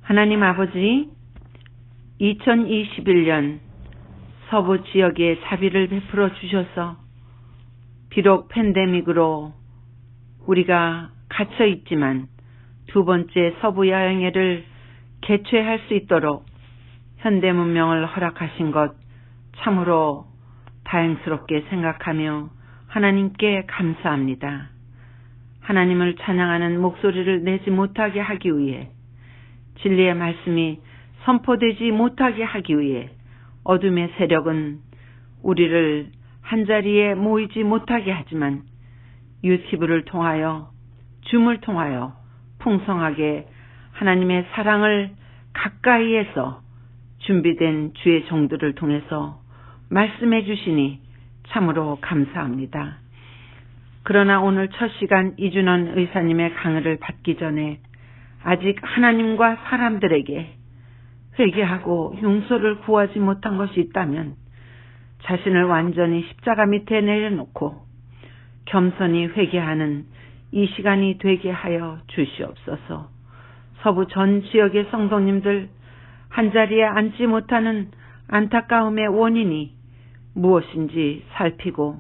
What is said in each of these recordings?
하나님 아버지, 2021년 서부 지역에 자비를 베풀어 주셔서 비록 팬데믹으로 우리가 갇혀 있지만 두 번째 서부 야영회를 개최할 수 있도록 현대 문명을 허락하신 것 참으로 다행스럽게 생각하며 하나님께 감사합니다. 하나님을 찬양하는 목소리를 내지 못하게 하기 위해, 진리의 말씀이 선포되지 못하게 하기 위해 어둠의 세력은 우리를 한자리에 모이지 못하게 하지만 유튜브를 통하여, 줌을 통하여 풍성하게 하나님의 사랑을 가까이에서 준비된 주의 종들을 통해서 말씀해 주시니 참으로 감사합니다. 그러나 오늘 첫 시간 이준원 의사님의 강의를 받기 전에 아직 하나님과 사람들에게 회개하고 용서를 구하지 못한 것이 있다면 자신을 완전히 십자가 밑에 내려놓고 겸손히 회개하는 이 시간이 되게 하여 주시옵소서. 서부 전 지역의 성도님들 한자리에 앉지 못하는 안타까움의 원인이 무엇인지 살피고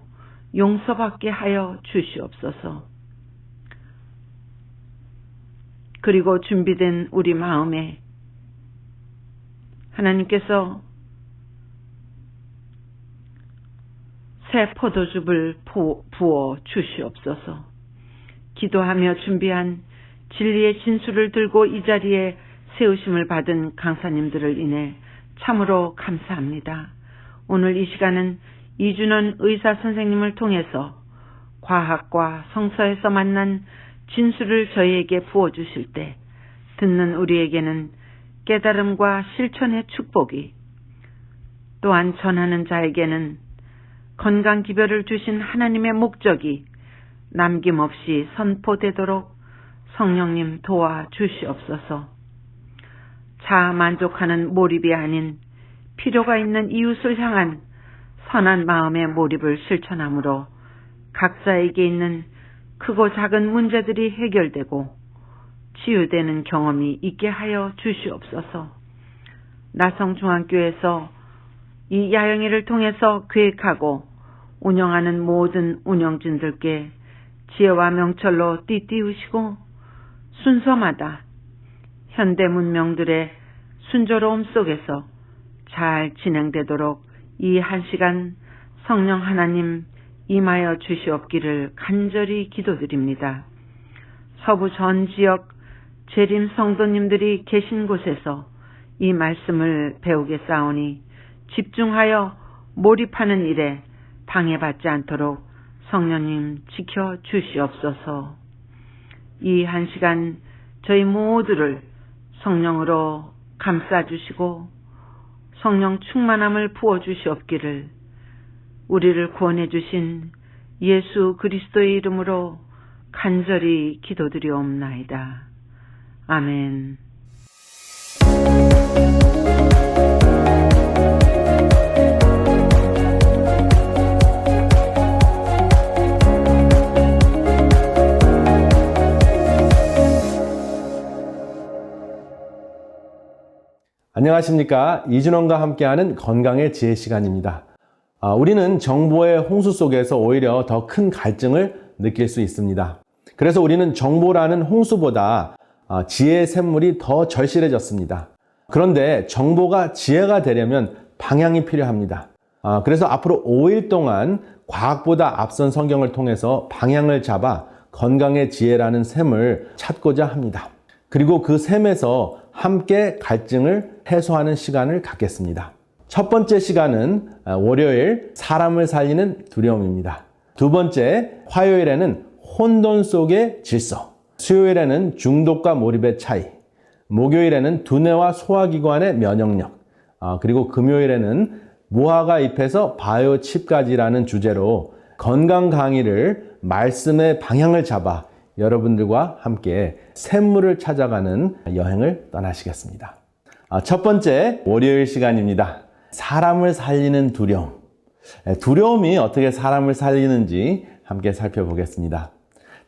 용서받게 하여 주시옵소서. 그리고 준비된 우리 마음에 하나님께서 새 포도즙을 부어 주시옵소서. 기도하며 준비한 진리의 진수를 들고 이 자리에 세우심을 받은 강사님들을 인해 참으로 감사합니다. 오늘 이 시간은 이준원 의사 선생님을 통해서 과학과 성서에서 만난 진수를 저희에게 부어주실 때 듣는 우리에게는 깨달음과 실천의 축복이, 또한 전하는 자에게는 건강기별을 주신 하나님의 목적이 남김없이 선포되도록 성령님 도와주시옵소서. 자아 만족하는 몰입이 아닌 필요가 있는 이웃을 향한 선한 마음의 몰입을 실천함으로 각자에게 있는 크고 작은 문제들이 해결되고 치유되는 경험이 있게 하여 주시옵소서. 나성중앙교회에서 이 야영회를 통해서 계획하고 운영하는 모든 운영진들께 지혜와 명철로 띠띠우시고 순서마다 현대 문명들의 순조로움 속에서 잘 진행되도록 이 한 시간 성령 하나님 임하여 주시옵기를 간절히 기도드립니다. 서부 전 지역 재림 성도님들이 계신 곳에서 이 말씀을 배우겠사오니 집중하여 몰입하는 일에 방해받지 않도록 성령님 지켜 주시옵소서. 이 한 시간 저희 모두를 성령으로 감싸주시고 성령 충만함을 부어주시옵기를 우리를 구원해 주신 예수 그리스도의 이름으로 간절히 기도드리옵나이다. 아멘. 안녕하십니까. 이준원과 함께하는 건강의 지혜 시간입니다. 우리는 정보의 홍수 속에서 오히려 더 큰 갈증을 느낄 수 있습니다. 그래서 우리는 정보라는 홍수보다 지혜의 샘물이 더 절실해졌습니다. 그런데 정보가 지혜가 되려면 방향이 필요합니다. 그래서 앞으로 5일 동안 과학보다 앞선 성경을 통해서 방향을 잡아 건강의 지혜라는 샘을 찾고자 합니다. 그리고 그 샘에서 함께 갈증을 해소하는 시간을 갖겠습니다. 첫 번째 시간은 월요일 사람을 살리는 두려움입니다. 두 번째 화요일에는 혼돈 속의 질서, 수요일에는 중독과 몰입의 차이, 목요일에는 두뇌와 소화기관의 면역력, 그리고 금요일에는 무화과 잎에서 바이오 칩까지라는 주제로 건강 강의를 말씀의 방향을 잡아 여러분들과 함께 샘물을 찾아가는 여행을 떠나시겠습니다. 첫 번째 월요일 시간입니다. 사람을 살리는 두려움. 두려움이 어떻게 사람을 살리는지 함께 살펴보겠습니다.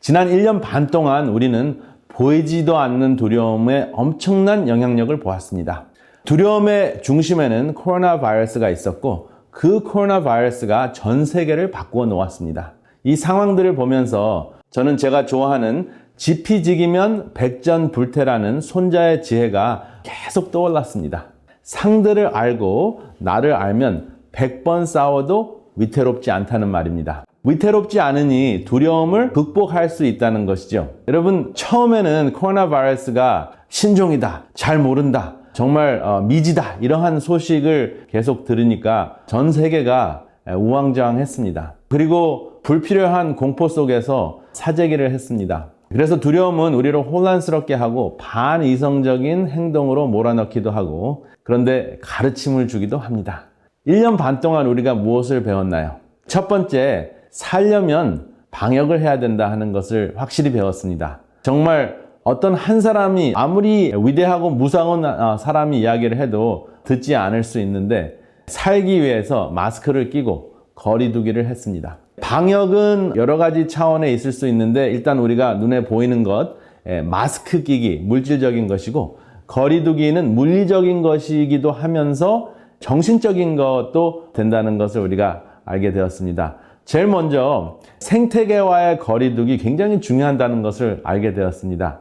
지난 1년 반 동안 우리는 보이지도 않는 두려움의 엄청난 영향력을 보았습니다. 두려움의 중심에는 코로나 바이러스가 있었고 그 코로나 바이러스가 전 세계를 바꾸어 놓았습니다. 이 상황들을 보면서 저는 제가 좋아하는 지피지기면 백전불태라는 손자의 지혜가 계속 떠올랐습니다. 상대를 알고 나를 알면 100번 싸워도 위태롭지 않다는 말입니다. 위태롭지 않으니 두려움을 극복할 수 있다는 것이죠. 여러분, 처음에는 코로나 바이러스가 신종이다, 잘 모른다, 정말 미지다 이러한 소식을 계속 들으니까 전 세계가 우왕좌왕했습니다. 그리고 불필요한 공포 속에서 사재기를 했습니다. 그래서 두려움은 우리를 혼란스럽게 하고 반이성적인 행동으로 몰아넣기도 하고 그런데 가르침을 주기도 합니다. 1년 반 동안 우리가 무엇을 배웠나요? 첫 번째, 살려면 방역을 해야 된다 하는 것을 확실히 배웠습니다. 정말 어떤 한 사람이 아무리 위대하고 무서운 사람이 이야기를 해도 듣지 않을 수 있는데 살기 위해서 마스크를 끼고 거리 두기를 했습니다. 방역은 여러 가지 차원에 있을 수 있는데 일단 우리가 눈에 보이는 것, 마스크 끼기, 물질적인 것이고 거리 두기는 물리적인 것이기도 하면서 정신적인 것도 된다는 것을 우리가 알게 되었습니다. 제일 먼저 생태계와의 거리 두기 굉장히 중요하다는 것을 알게 되었습니다.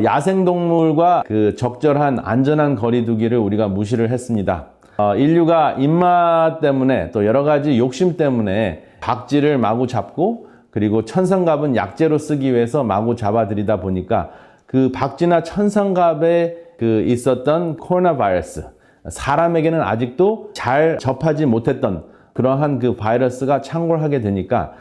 야생동물과 그 적절한 안전한 거리 두기를 우리가 무시를 했습니다. 인류가 입맛 때문에 또 여러 가지 욕심 때문에 박쥐를 마구 잡고 그리고 천상갑은 약재로 쓰기 위해서 마구 잡아들이다 보니까 그 박쥐나 천상갑에 그 있었던 코로나 바이러스, 사람에게는 아직도 잘 접하지 못했던 그러한 그 바이러스가 창궐하게 되니까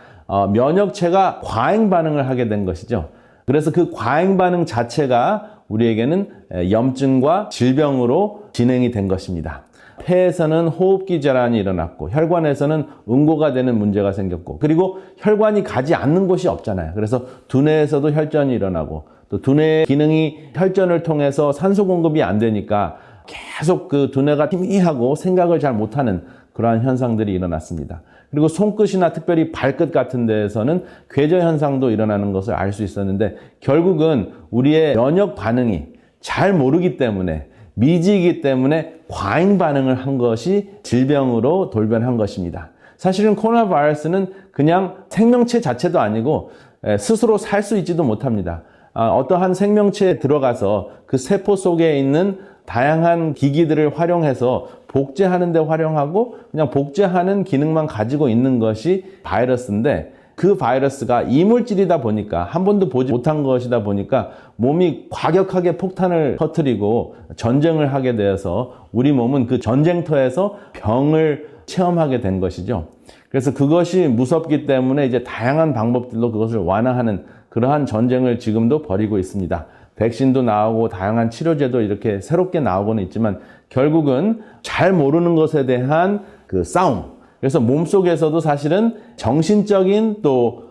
면역체가 과잉 반응을 하게 된 것이죠. 그래서 그 과잉 반응 자체가 우리에게는 염증과 질병으로 진행이 된 것입니다. 폐에서는 호흡기 질환이 일어났고 혈관에서는 응고가 되는 문제가 생겼고 그리고 혈관이 가지 않는 곳이 없잖아요. 그래서 두뇌에서도 혈전이 일어나고 또 두뇌 기능이 혈전을 통해서 산소 공급이 안 되니까 계속 그 두뇌가 희미하고 생각을 잘 못하는 그러한 현상들이 일어났습니다. 그리고 손끝이나 특별히 발끝 같은 데에서는 궤저 현상도 일어나는 것을 알 수 있었는데 결국은 우리의 면역 반응이 잘 모르기 때문에 미지이기 때문에 과잉 반응을 한 것이 질병으로 돌변한 것입니다. 사실은 코로나 바이러스는 그냥 생명체 자체도 아니고 스스로 살 수 있지도 못합니다. 어떠한 생명체에 들어가서 그 세포 속에 있는 다양한 기기들을 활용해서 복제하는 데 활용하고 그냥 복제하는 기능만 가지고 있는 것이 바이러스인데 그 바이러스가 이물질이다 보니까 한 번도 보지 못한 것이다 보니까 몸이 과격하게 폭탄을 터뜨리고 전쟁을 하게 되어서 우리 몸은 그 전쟁터에서 병을 체험하게 된 것이죠. 그래서 그것이 무섭기 때문에 이제 다양한 방법들로 그것을 완화하는 그러한 전쟁을 지금도 벌이고 있습니다. 백신도 나오고 다양한 치료제도 이렇게 새롭게 나오고는 있지만 결국은 잘 모르는 것에 대한 그 싸움. 그래서 몸속에서도 사실은 정신적인 또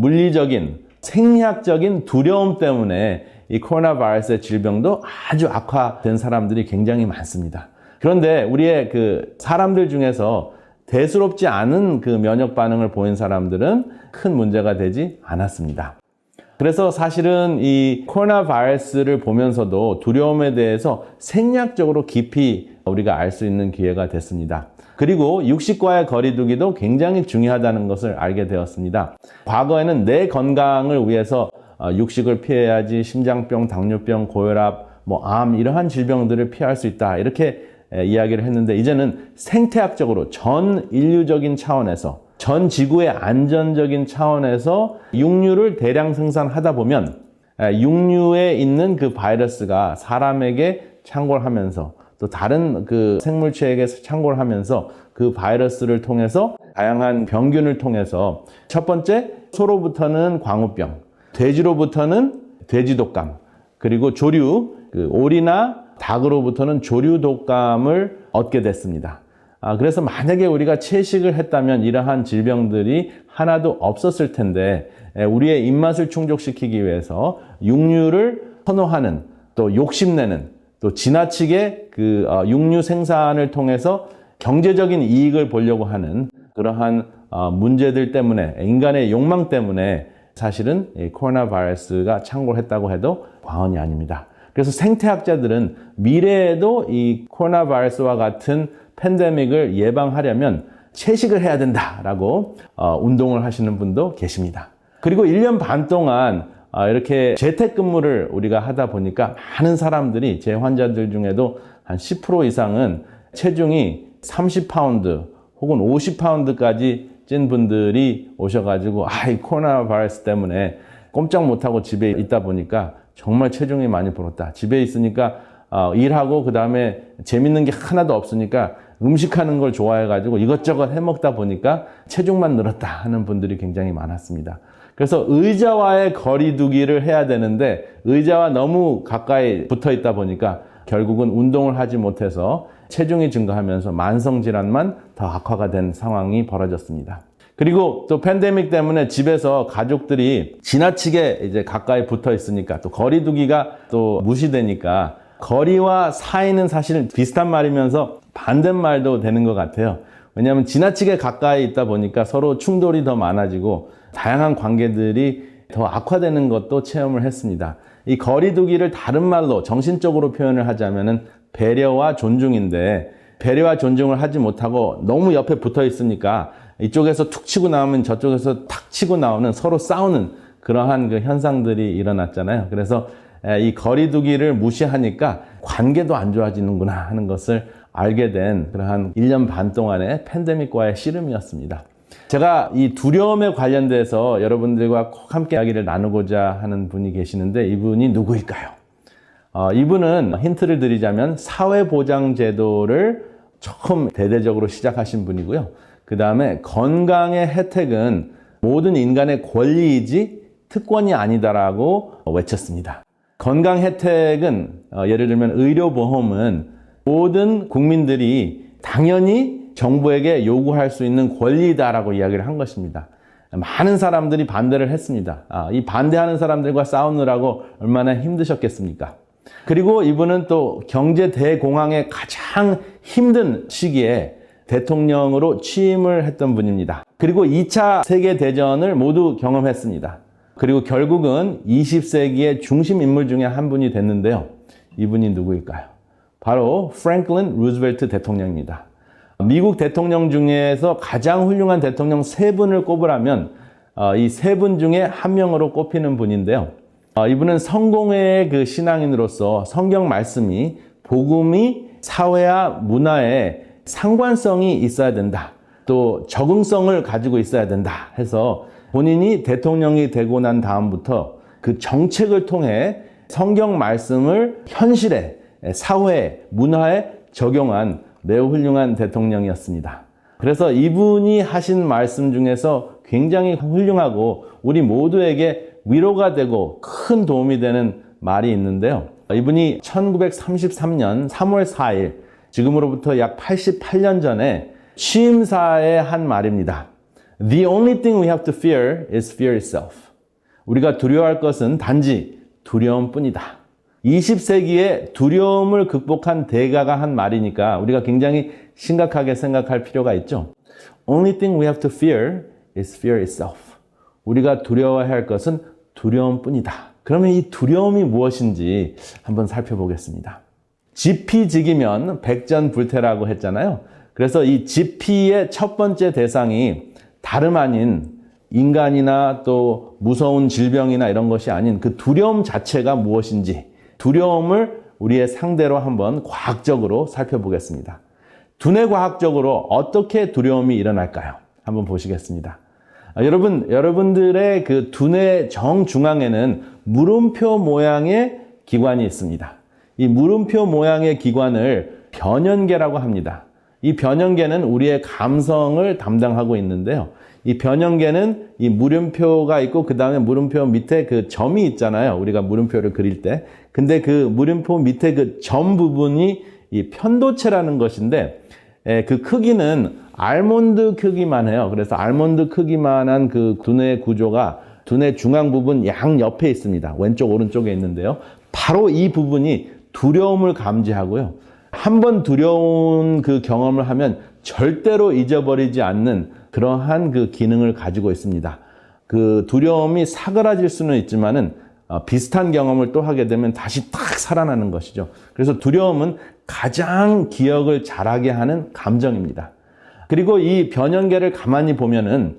물리적인 생리학적인 두려움 때문에 이 코로나 바이러스의 질병도 아주 악화된 사람들이 굉장히 많습니다. 그런데 우리의 그 사람들 중에서 대수롭지 않은 그 면역 반응을 보인 사람들은 큰 문제가 되지 않았습니다. 그래서 사실은 이 코로나 바이러스를 보면서도 두려움에 대해서 생리학적으로 깊이 우리가 알 수 있는 기회가 됐습니다. 그리고 육식과의 거리두기도 굉장히 중요하다는 것을 알게 되었습니다. 과거에는 내 건강을 위해서 육식을 피해야지 심장병, 당뇨병, 고혈압, 암 이러한 질병들을 피할 수 있다 이렇게 이야기를 했는데 이제는 생태학적으로 전 인류적인 차원에서 전 지구의 안전적인 차원에서 육류를 대량 생산하다 보면 육류에 있는 그 바이러스가 사람에게 창궐하면서 또 다른 그 생물체에게 창궐을 하면서 그 바이러스를 통해서 다양한 병균을 통해서 첫 번째 소로부터는 광우병, 돼지로부터는 돼지독감, 그리고 조류, 그 오리나 닭으로부터는 조류독감을 얻게 됐습니다. 그래서 만약에 우리가 채식을 했다면 이러한 질병들이 하나도 없었을 텐데 우리의 입맛을 충족시키기 위해서 육류를 선호하는 또 욕심내는 또 지나치게 그 육류 생산을 통해서 경제적인 이익을 보려고 하는 그러한 문제들 때문에 인간의 욕망 때문에 사실은 이 코로나 바이러스가 창궐 했다고 해도 과언이 아닙니다. 그래서 생태학자들은 미래에도 이 코로나 바이러스와 같은 팬데믹을 예방하려면 채식을 해야 된다라고 운동을 하시는 분도 계십니다. 그리고 1년 반 동안 이렇게 재택근무를 우리가 하다 보니까 많은 사람들이 제 환자들 중에도 한 10% 이상은 체중이 30파운드 혹은 50파운드까지 찐 분들이 오셔가지고 이 코로나 바이러스 때문에 꼼짝 못하고 집에 있다 보니까 정말 체중이 많이 불었다. 집에 있으니까 일하고 그 다음에 재밌는 게 하나도 없으니까 음식하는 걸 좋아해가지고 이것저것 해먹다 보니까 체중만 늘었다 하는 분들이 굉장히 많았습니다. 그래서 의자와의 거리 두기를 해야 되는데 의자와 너무 가까이 붙어 있다 보니까 결국은 운동을 하지 못해서 체중이 증가하면서 만성질환만 더 악화가 된 상황이 벌어졌습니다. 그리고 또 팬데믹 때문에 집에서 가족들이 지나치게 이제 가까이 붙어 있으니까 또 거리 두기가 또 무시되니까 거리와 사이는 사실 비슷한 말이면서 반대말도 되는 것 같아요. 왜냐하면 지나치게 가까이 있다 보니까 서로 충돌이 더 많아지고 다양한 관계들이 더 악화되는 것도 체험을 했습니다. 이 거리 두기를 다른 말로 정신적으로 표현을 하자면은 배려와 존중인데 배려와 존중을 하지 못하고 너무 옆에 붙어 있으니까 이쪽에서 툭 치고 나오면 저쪽에서 탁 치고 나오는 서로 싸우는 그러한 그 현상들이 일어났잖아요. 그래서 이 거리 두기를 무시하니까 관계도 안 좋아지는구나 하는 것을 알게 된 그러한 1년 반 동안의 팬데믹과의 씨름이었습니다. 제가 이 두려움에 관련돼서 여러분들과 꼭 함께 이야기를 나누고자 하는 분이 계시는데 이분이 누구일까요? 이분은 힌트를 드리자면 사회보장제도를 처음 대대적으로 시작하신 분이고요. 그 다음에 건강의 혜택은 모든 인간의 권리이지 특권이 아니다라고 외쳤습니다. 건강 혜택은 예를 들면 의료보험은 모든 국민들이 당연히 정부에게 요구할 수 있는 권리다라고 이야기를 한 것입니다. 많은 사람들이 반대를 했습니다. 이 반대하는 사람들과 싸우느라고 얼마나 힘드셨겠습니까? 그리고 이분은 또 경제 대공황의 가장 힘든 시기에 대통령으로 취임을 했던 분입니다. 그리고 2차 세계대전을 모두 경험했습니다. 그리고 결국은 20세기의 중심 인물 중에 한 분이 됐는데요. 이분이 누구일까요? 바로 프랭클린 루즈벨트 대통령입니다. 미국 대통령 중에서 가장 훌륭한 대통령 3분을 꼽으라면 이 3분 중에 한 명으로 꼽히는 분인데요. 이분은 성공회의 그 신앙인으로서 성경 말씀이 복음이 사회와 문화에 상관성이 있어야 된다. 또 적응성을 가지고 있어야 된다 해서 본인이 대통령이 되고 난 다음부터 그 정책을 통해 성경 말씀을 현실에, 사회에, 문화에 적용한 매우 훌륭한 대통령이었습니다. 그래서 이분이 하신 말씀 중에서 굉장히 훌륭하고 우리 모두에게 위로가 되고 큰 도움이 되는 말이 있는데요. 이분이 1933년 3월 4일, 지금으로부터 약 88년 전에 취임사에 한 말입니다. The only thing we have to fear is fear itself. 우리가 두려워할 것은 단지 두려움뿐이다. 20세기에 두려움을 극복한 대가가 한 말이니까 우리가 굉장히 심각하게 생각할 필요가 있죠. Only thing we have to fear is fear itself. 우리가 두려워해야 할 것은 두려움뿐이다. 그러면 이 두려움이 무엇인지 한번 살펴보겠습니다. 지피지기면 백전불태라고 했잖아요. 그래서 이 지피의 첫 번째 대상이 다름 아닌 인간이나 또 무서운 질병이나 이런 것이 아닌 그 두려움 자체가 무엇인지 두려움을 우리의 상대로 한번 과학적으로 살펴보겠습니다. 두뇌과학적으로 어떻게 두려움이 일어날까요? 한번 보시겠습니다. 여러분들의 그 두뇌 정중앙에는 물음표 모양의 기관이 있습니다. 이 물음표 모양의 기관을 변연계라고 합니다. 이 변연계는 우리의 감성을 담당하고 있는데요. 이 변연계는 이 물음표가 있고 그 다음에 물음표 밑에 그 점이 있잖아요. 우리가 물음표를 그릴 때. 근데 그 물음표 밑에 그 점 부분이 이 편도체라는 것인데 그 크기는 알몬드 크기만 해요. 그래서 알몬드 크기만한 그 두뇌 구조가 두뇌 중앙 부분 양 옆에 있습니다. 왼쪽 오른쪽에 있는데요. 바로 이 부분이 두려움을 감지하고요. 한번 두려운 그 경험을 하면 절대로 잊어버리지 않는 그러한 그 기능을 가지고 있습니다. 그 두려움이 사그라질 수는 있지만은 비슷한 경험을 또 하게 되면 다시 딱 살아나는 것이죠. 그래서 두려움은 가장 기억을 잘하게 하는 감정입니다. 그리고 이 변연계를 가만히 보면은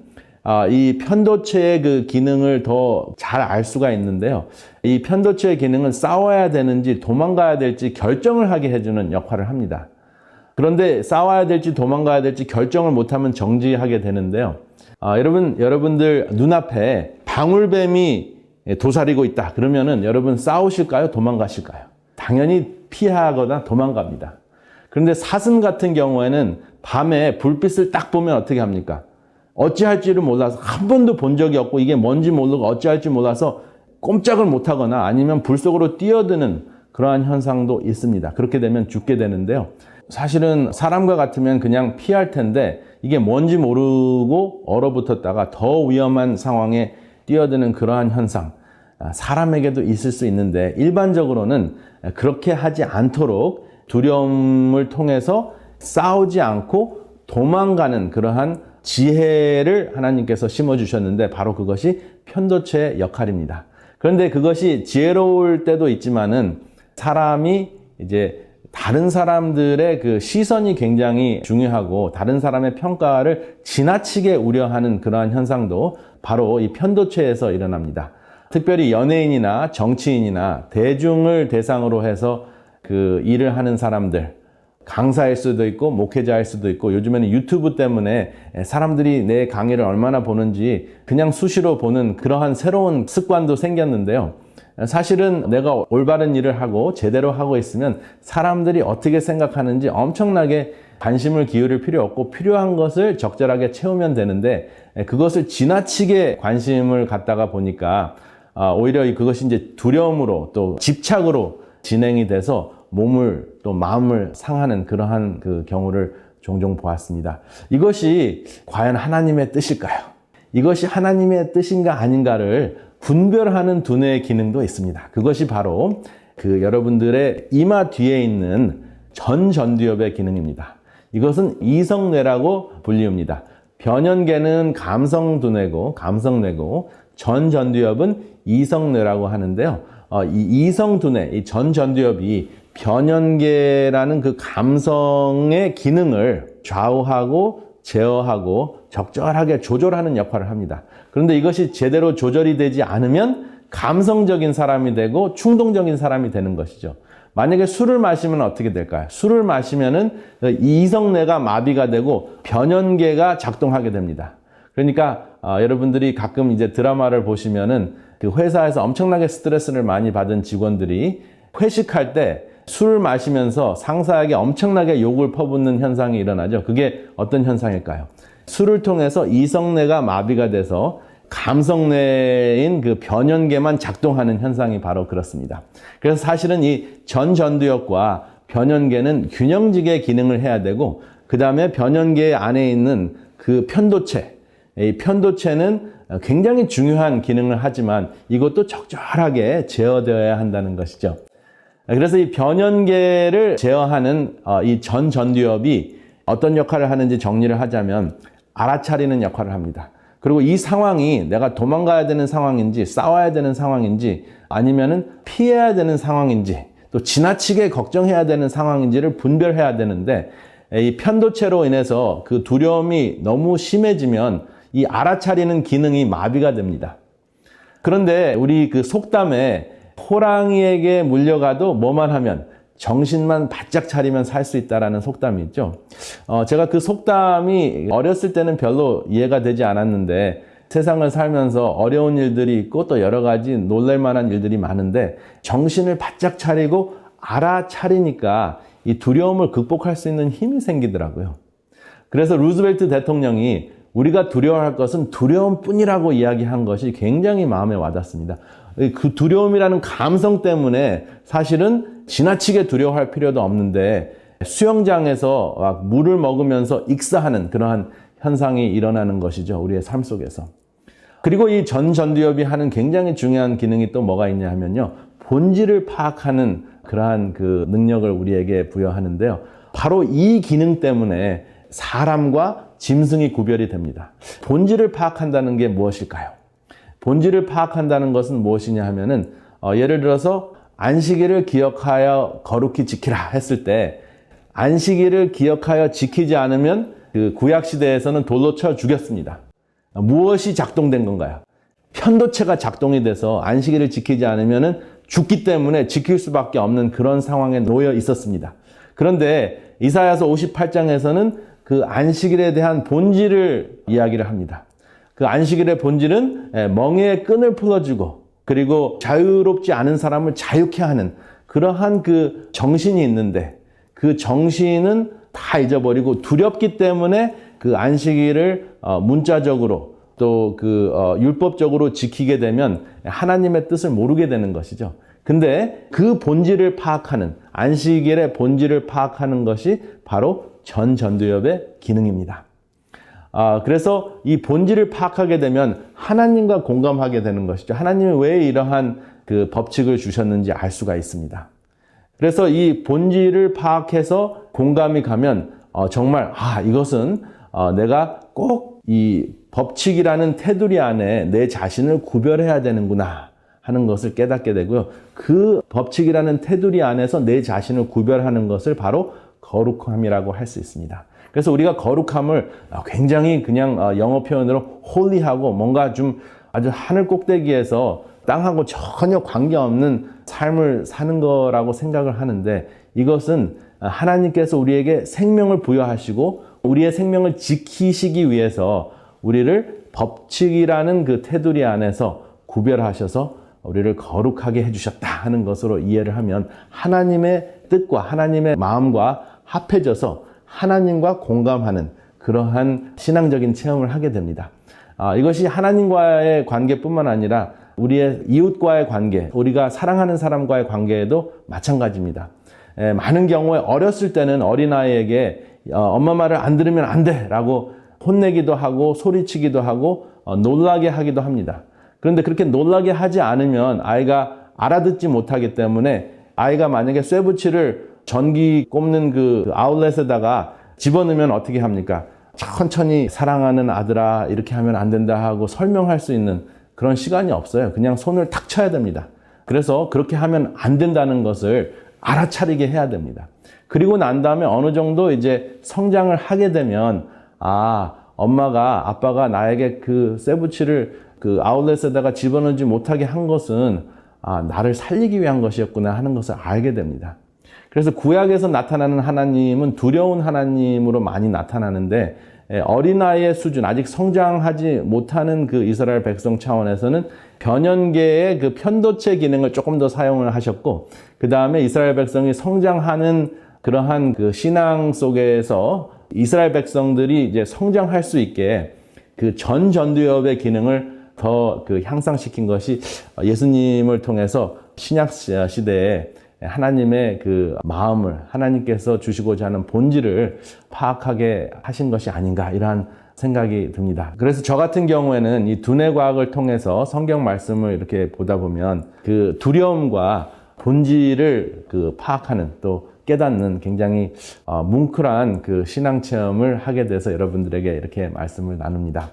이 편도체의 그 기능을 더 잘 알 수가 있는데요. 이 편도체의 기능은 싸워야 되는지 도망가야 될지 결정을 하게 해주는 역할을 합니다. 그런데 싸워야 될지 도망가야 될지 결정을 못하면 정지하게 되는데요. 여러분들 눈앞에 방울뱀이 도사리고 있다. 그러면은 여러분 싸우실까요? 도망가실까요? 당연히 피하거나 도망갑니다. 그런데 사슴 같은 경우에는 밤에 불빛을 딱 보면 어떻게 합니까? 어찌할지를 몰라서 한 번도 본 적이 없고 이게 뭔지 모르고 어찌할지 몰라서 꼼짝을 못하거나 아니면 불 속으로 뛰어드는 그러한 현상도 있습니다. 그렇게 되면 죽게 되는데요. 사실은 사람과 같으면 그냥 피할 텐데 이게 뭔지 모르고 얼어붙었다가 더 위험한 상황에 뛰어드는 그러한 현상, 사람에게도 있을 수 있는데 일반적으로는 그렇게 하지 않도록 두려움을 통해서 싸우지 않고 도망가는 그러한 지혜를 하나님께서 심어주셨는데 바로 그것이 편도체의 역할입니다. 그런데 그것이 지혜로울 때도 있지만은 사람이 이제 다른 사람들의 그 시선이 굉장히 중요하고 다른 사람의 평가를 지나치게 우려하는 그러한 현상도 바로 이 편도체에서 일어납니다. 특별히 연예인이나 정치인이나 대중을 대상으로 해서 그 일을 하는 사람들, 강사일 수도 있고 목회자일 수도 있고 요즘에는 유튜브 때문에 사람들이 내 강의를 얼마나 보는지 그냥 수시로 보는 그러한 새로운 습관도 생겼는데요. 사실은 내가 올바른 일을 하고 제대로 하고 있으면 사람들이 어떻게 생각하는지 엄청나게 관심을 기울일 필요 없고 필요한 것을 적절하게 채우면 되는데 그것을 지나치게 관심을 갖다가 보니까 오히려 그것이 이제 두려움으로 또 집착으로 진행이 돼서 몸을 또 마음을 상하는 그러한 그 경우를 종종 보았습니다. 이것이 과연 하나님의 뜻일까요? 이것이 하나님의 뜻인가 아닌가를 분별하는 두뇌의 기능도 있습니다. 그것이 바로 그 여러분들의 이마 뒤에 있는 전전두엽의 기능입니다. 이것은 이성뇌라고 불리웁니다. 변연계는 감성두뇌고 전전두엽은 이성뇌라고 하는데요. 이 이성두뇌, 이 전전두엽이 변연계라는 그 감성의 기능을 좌우하고 제어하고 적절하게 조절하는 역할을 합니다. 그런데 이것이 제대로 조절이 되지 않으면 감성적인 사람이 되고 충동적인 사람이 되는 것이죠. 만약에 술을 마시면 어떻게 될까요? 술을 마시면은 이성뇌가 마비가 되고 변연계가 작동하게 됩니다. 그러니까 여러분들이 가끔 이제 드라마를 보시면은 그 회사에서 엄청나게 스트레스를 많이 받은 직원들이 회식할 때 술을 마시면서 상사에게 엄청나게 욕을 퍼붓는 현상이 일어나죠. 그게 어떤 현상일까요? 술을 통해서 이성뇌가 마비가 돼서 감성뇌인 그 변연계만 작동하는 현상이 바로 그렇습니다. 그래서 사실은 이 전전두엽과 변연계는 균형지게 기능을 해야 되고 그 다음에 변연계 안에 있는 그 편도체, 이 편도체는 굉장히 중요한 기능을 하지만 이것도 적절하게 제어되어야 한다는 것이죠. 그래서 이 변연계를 제어하는 이 전전두엽이 어떤 역할을 하는지 정리를 하자면 알아차리는 역할을 합니다. 그리고 이 상황이 내가 도망가야 되는 상황인지 싸워야 되는 상황인지 아니면은 피해야 되는 상황인지 또 지나치게 걱정해야 되는 상황인지를 분별해야 되는데 이 편도체로 인해서 그 두려움이 너무 심해지면 이 알아차리는 기능이 마비가 됩니다. 그런데 우리 그 속담에 호랑이에게 물려가도 뭐만 하면 정신만 바짝 차리면 살 수 있다라는 속담이 있죠. 제가 그 속담이 어렸을 때는 별로 이해가 되지 않았는데 세상을 살면서 어려운 일들이 있고 또 여러 가지 놀랄 만한 일들이 많은데 정신을 바짝 차리고 알아차리니까 이 두려움을 극복할 수 있는 힘이 생기더라고요. 그래서 루즈벨트 대통령이 우리가 두려워할 것은 두려움뿐이라고 이야기한 것이 굉장히 마음에 와닿습니다. 그 두려움이라는 감성 때문에 사실은 지나치게 두려워할 필요도 없는데 수영장에서 막 물을 먹으면서 익사하는 그러한 현상이 일어나는 것이죠. 우리의 삶 속에서. 그리고 이 전전두엽이 하는 굉장히 중요한 기능이 또 뭐가 있냐 하면요. 본질을 파악하는 그러한 그 능력을 우리에게 부여하는데요. 바로 이 기능 때문에 사람과 짐승이 구별이 됩니다. 본질을 파악한다는 게 무엇일까요? 본질을 파악한다는 것은 무엇이냐 하면은 예를 들어서 안식일을 기억하여 거룩히 지키라 했을 때 안식일을 기억하여 지키지 않으면 그 구약 시대에서는 돌로 쳐 죽였습니다. 무엇이 작동된 건가요? 편도체가 작동이 돼서 안식일을 지키지 않으면 죽기 때문에 지킬 수밖에 없는 그런 상황에 놓여 있었습니다. 그런데 이사야서 58장에서는 그 안식일에 대한 본질을 이야기를 합니다. 그 안식일의 본질은 멍에의 끈을 풀어주고 그리고 자유롭지 않은 사람을 자유케 하는 그러한 그 정신이 있는데 그 정신은 다 잊어버리고 두렵기 때문에 그 안식일을 문자적으로 또 그 율법적으로 지키게 되면 하나님의 뜻을 모르게 되는 것이죠. 근데 그 본질을 파악하는 안식일의 본질을 파악하는 것이 바로 전전두엽의 기능입니다. 그래서 이 본질을 파악하게 되면 하나님과 공감하게 되는 것이죠. 하나님이 왜 이러한 그 법칙을 주셨는지 알 수가 있습니다. 그래서 이 본질을 파악해서 공감이 가면 정말 이것은 내가 꼭 이 법칙이라는 테두리 안에 내 자신을 구별해야 되는구나 하는 것을 깨닫게 되고요. 그 법칙이라는 테두리 안에서 내 자신을 구별하는 것을 바로 거룩함이라고 할 수 있습니다. 그래서 우리가 거룩함을 굉장히 그냥 영어 표현으로 홀리하고 뭔가 좀 아주 하늘 꼭대기에서 땅하고 전혀 관계없는 삶을 사는 거라고 생각을 하는데 이것은 하나님께서 우리에게 생명을 부여하시고 우리의 생명을 지키시기 위해서 우리를 법칙이라는 그 테두리 안에서 구별하셔서 우리를 거룩하게 해주셨다 하는 것으로 이해를 하면 하나님의 뜻과 하나님의 마음과 합해져서 하나님과 공감하는 그러한 신앙적인 체험을 하게 됩니다. 이것이 하나님과의 관계뿐만 아니라 우리의 이웃과의 관계, 우리가 사랑하는 사람과의 관계에도 마찬가지입니다. 많은 경우에 어렸을 때는 어린아이에게 엄마 말을 안 들으면 안 돼 라고 혼내기도 하고 소리치기도 하고 놀라게 하기도 합니다. 그런데 그렇게 놀라게 하지 않으면 아이가 알아듣지 못하기 때문에 아이가 만약에 쇠붙이를 전기 꼽는 그 아울렛에다가 집어넣으면 어떻게 합니까? 천천히 사랑하는 아들아 이렇게 하면 안 된다 하고 설명할 수 있는 그런 시간이 없어요. 그냥 손을 탁 쳐야 됩니다. 그래서 그렇게 하면 안 된다는 것을 알아차리게 해야 됩니다. 그리고 난 다음에 어느 정도 이제 성장을 하게 되면 엄마가 아빠가 나에게 그 쇠붙이를 그 아울렛에다가 집어넣지 못하게 한 것은 나를 살리기 위한 것이었구나 하는 것을 알게 됩니다. 그래서 구약에서 나타나는 하나님은 두려운 하나님으로 많이 나타나는데 어린아이의 수준, 아직 성장하지 못하는 그 이스라엘 백성 차원에서는 변연계의 그 편도체 기능을 조금 더 사용을 하셨고 그 다음에 이스라엘 백성이 성장하는 그러한 그 신앙 속에서 이스라엘 백성들이 이제 성장할 수 있게 그 전두엽의 기능을 더 그 향상시킨 것이 예수님을 통해서 신약 시대에 하나님의 그 마음을 하나님께서 주시고자 하는 본질을 파악하게 하신 것이 아닌가 이러한 생각이 듭니다. 그래서 저 같은 경우에는 이 두뇌 과학을 통해서 성경 말씀을 이렇게 보다 보면 그 두려움과 본질을 그 파악하는 또 깨닫는 굉장히 뭉클한 그 신앙 체험을 하게 돼서 여러분들에게 이렇게 말씀을 나눕니다.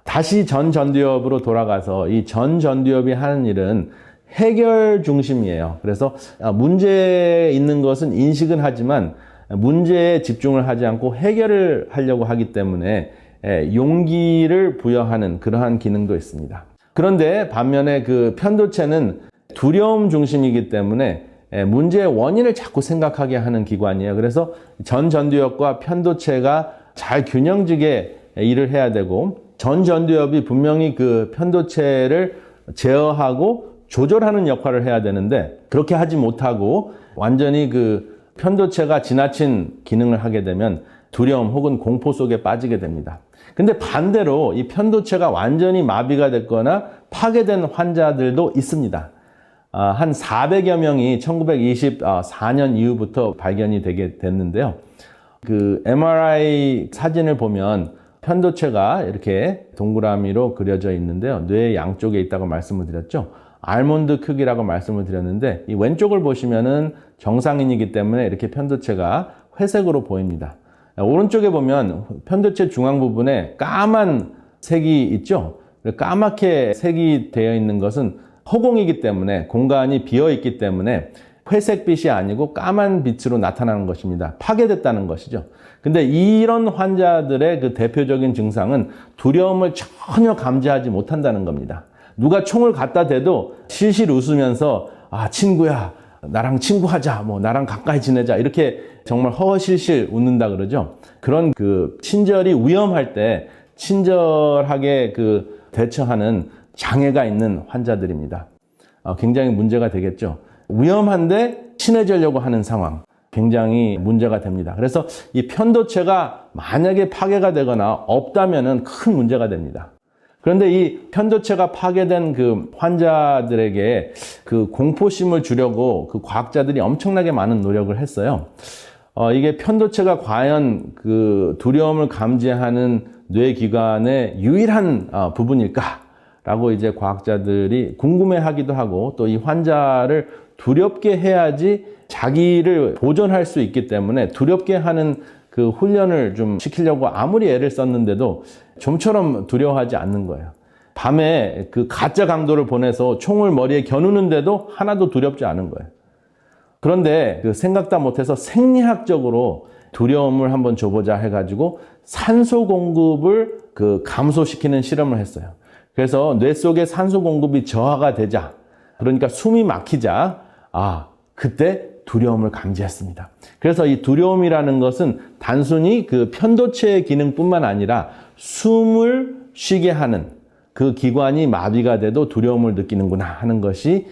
다시 전두엽으로 돌아가서 이 전두엽이 하는 일은 해결 중심이에요. 그래서 문제에 있는 것은 인식은 하지만 문제에 집중을 하지 않고 해결을 하려고 하기 때문에 용기를 부여하는 그러한 기능도 있습니다. 그런데 반면에 그 편도체는 두려움 중심이기 때문에 문제의 원인을 자꾸 생각하게 하는 기관이에요. 그래서 전두엽과 편도체가 잘 균형지게 일을 해야 되고 전두엽이 분명히 그 편도체를 제어하고 조절하는 역할을 해야 되는데 그렇게 하지 못하고 완전히 그 편도체가 지나친 기능을 하게 되면 두려움 혹은 공포 속에 빠지게 됩니다. 근데 반대로 이 편도체가 완전히 마비가 됐거나 파괴된 환자들도 있습니다. 한 400여 명이 1924년 이후부터 발견이 되게 됐는데요. 그 MRI 사진을 보면 편도체가 이렇게 동그라미로 그려져 있는데요. 뇌 양쪽에 있다고 말씀을 드렸죠. 알몬드 크기라고 말씀을 드렸는데 이 왼쪽을 보시면은 정상인이기 때문에 이렇게 편도체가 회색으로 보입니다. 오른쪽에 보면 편도체 중앙 부분에 까만 색이 있죠. 까맣게 색이 되어 있는 것은 허공이기 때문에, 공간이 비어 있기 때문에 회색빛이 아니고 까만 빛으로 나타나는 것입니다. 파괴됐다는 것이죠. 근데 이런 환자들의 그 대표적인 증상은 두려움을 전혀 감지하지 못한다는 겁니다. 누가 총을 갖다 대도 실실 웃으면서 친구야, 나랑 친구하자, 나랑 가까이 지내자, 이렇게 정말 허허실실 웃는다 그러죠. 그런 그 친절이 위험할 때 친절하게 그 대처하는 장애가 있는 환자들입니다. 굉장히 문제가 되겠죠. 위험한데 친해지려고 하는 상황, 굉장히 문제가 됩니다. 그래서 이 편도체가 만약에 파괴가 되거나 없다면은 큰 문제가 됩니다. 그런데 이 편도체가 파괴된 그 환자들에게 그 공포심을 주려고 그 과학자들이 엄청나게 많은 노력을 했어요. 이게 편도체가 과연 그 두려움을 감지하는 뇌기관의 유일한 부분일까라고 이제 과학자들이 궁금해하기도 하고, 또 이 환자를 두렵게 해야지 자기를 보존할 수 있기 때문에 두렵게 하는 그 훈련을 좀 시키려고 아무리 애를 썼는데도 좀처럼 두려워하지 않는 거예요. 밤에 그 가짜 강도를 보내서 총을 머리에 겨누는데도 하나도 두렵지 않은 거예요. 그런데 그 생각도 못해서 생리학적으로 두려움을 한번 줘보자 해가지고 산소 공급을 그 감소시키는 실험을 했어요. 그래서 뇌 속에 산소 공급이 저하가 되자, 그러니까 숨이 막히자, 그때 두려움을 감지했습니다. 그래서 이 두려움이라는 것은 단순히 그 편도체의 기능뿐만 아니라 숨을 쉬게 하는 그 기관이 마비가 돼도 두려움을 느끼는구나 하는 것이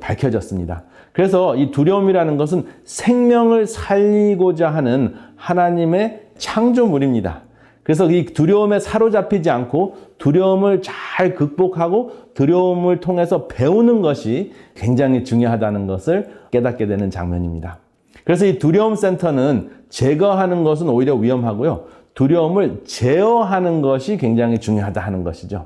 밝혀졌습니다. 그래서 이 두려움이라는 것은 생명을 살리고자 하는 하나님의 창조물입니다. 그래서 이 두려움에 사로잡히지 않고 두려움을 잘 극복하고 두려움을 통해서 배우는 것이 굉장히 중요하다는 것을 깨닫게 되는 장면입니다. 그래서 이 두려움 센터는 제거하는 것은 오히려 위험하고요, 두려움을 제어하는 것이 굉장히 중요하다 하는 것이죠.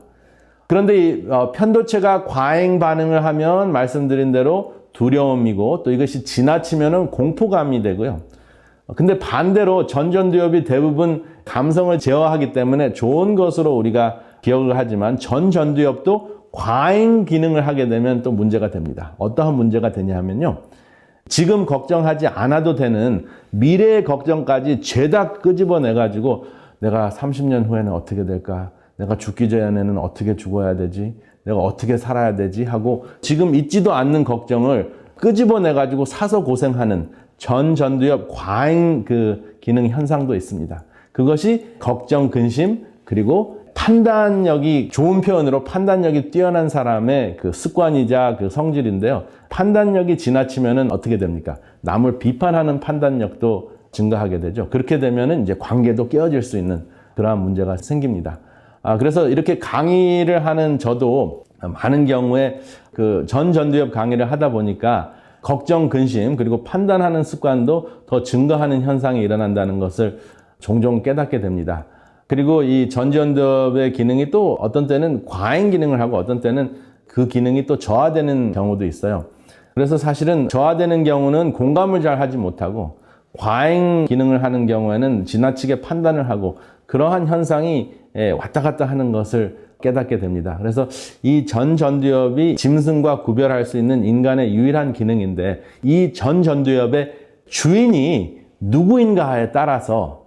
그런데 이 편도체가 과잉 반응을 하면 말씀드린 대로 두려움이고, 또 이것이 지나치면은 공포감이 되고요. 근데 반대로 전전두엽이 대부분 감성을 제어하기 때문에 좋은 것으로 우리가 기억을 하지만 전전두엽도 과잉 기능을 하게 되면 또 문제가 됩니다. 어떠한 문제가 되냐 하면요, 지금 걱정하지 않아도 되는 미래의 걱정까지 죄다 끄집어내가지고 내가 30년 후에는 어떻게 될까? 내가 죽기 전에는 어떻게 죽어야 되지? 내가 어떻게 살아야 되지? 하고 지금 있지도 않는 걱정을 끄집어내가지고 사서 고생하는 전두엽 과잉 그 기능 현상도 있습니다. 그것이 걱정, 근심, 그리고 판단력이, 좋은 표현으로 판단력이 뛰어난 사람의 그 습관이자 그 성질인데요. 판단력이 지나치면은 어떻게 됩니까? 남을 비판하는 판단력도 증가하게 되죠. 그렇게 되면은 이제 관계도 깨어질 수 있는 그러한 문제가 생깁니다. 그래서 이렇게 강의를 하는 저도 많은 경우에 그 전두엽 강의를 하다 보니까 걱정, 근심, 그리고 판단하는 습관도 더 증가하는 현상이 일어난다는 것을 종종 깨닫게 됩니다. 그리고 이 전두엽의 기능이 또 어떤 때는 과잉 기능을 하고 어떤 때는 그 기능이 또 저하되는 경우도 있어요. 그래서 사실은 저하되는 경우는 공감을 잘 하지 못하고, 과잉 기능을 하는 경우에는 지나치게 판단을 하고, 그러한 현상이 왔다 갔다 하는 것을 깨닫게 됩니다. 그래서 이 전두엽이 짐승과 구별할 수 있는 인간의 유일한 기능인데, 이 전두엽의 주인이 누구인가에 따라서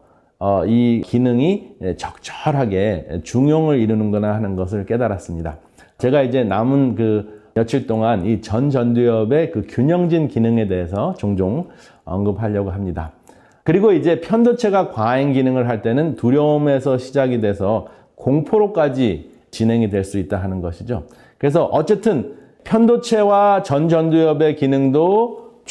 이 기능이 적절하게 중용을 이루는구나 하는 것을 깨달았습니다. 제가 이제 남은 그 며칠 동안 이 전두엽의 그 균형진 기능에 대해서 종종 언급하려고 합니다. 그리고 이제 편도체가 과잉 기능을 할 때는 두려움에서 시작이 돼서 공포로까지 진행이 될 수 있다 하는 것이죠. 그래서 어쨌든 편도체와 전두엽의 기능도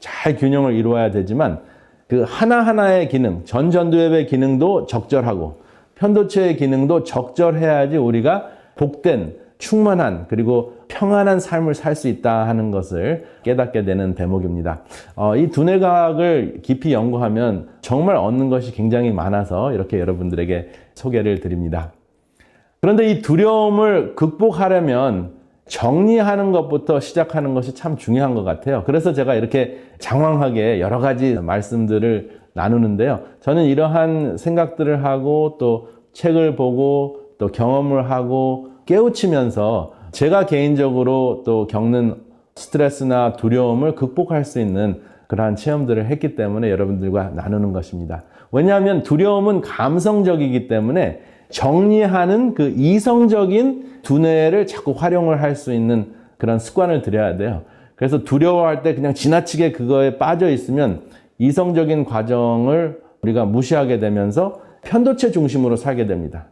잘 균형을 이루어야 되지만, 그 하나하나의 기능, 전두엽의 기능도 적절하고 편도체의 기능도 적절해야지 우리가 복된, 충만한, 그리고 평안한 삶을 살 수 있다 하는 것을 깨닫게 되는 대목입니다. 이 두뇌과학을 깊이 연구하면 정말 얻는 것이 굉장히 많아서 이렇게 여러분들에게 소개를 드립니다. 그런데 이 두려움을 극복하려면 정리하는 것부터 시작하는 것이 참 중요한 것 같아요. 그래서 제가 이렇게 장황하게 여러 가지 말씀들을 나누는데요. 저는 이러한 생각들을 하고 또 책을 보고 또 경험을 하고 깨우치면서 제가 개인적으로 또 겪는 스트레스나 두려움을 극복할 수 있는 그러한 체험들을 했기 때문에 여러분들과 나누는 것입니다. 왜냐하면 두려움은 감성적이기 때문에 정리하는 그 이성적인 두뇌를 자꾸 활용을 할 수 있는 그런 습관을 들여야 돼요. 그래서 두려워할 때 그냥 지나치게 그거에 빠져 있으면 이성적인 과정을 우리가 무시하게 되면서 편도체 중심으로 살게 됩니다.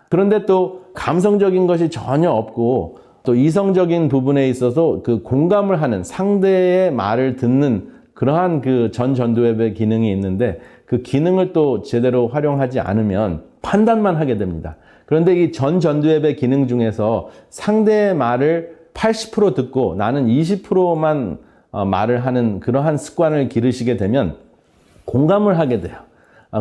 그런데 또 감성적인 것이 전혀 없고 또 이성적인 부분에 있어서 그 공감을 하는 상대의 말을 듣는 그러한 그 전두엽의 기능이 있는데 그 기능을 또 제대로 활용하지 않으면 판단만 하게 됩니다. 그런데 이 전두엽의 기능 중에서 상대의 말을 80% 듣고 나는 20%만 말을 하는 그러한 습관을 기르시게 되면 공감을 하게 돼요.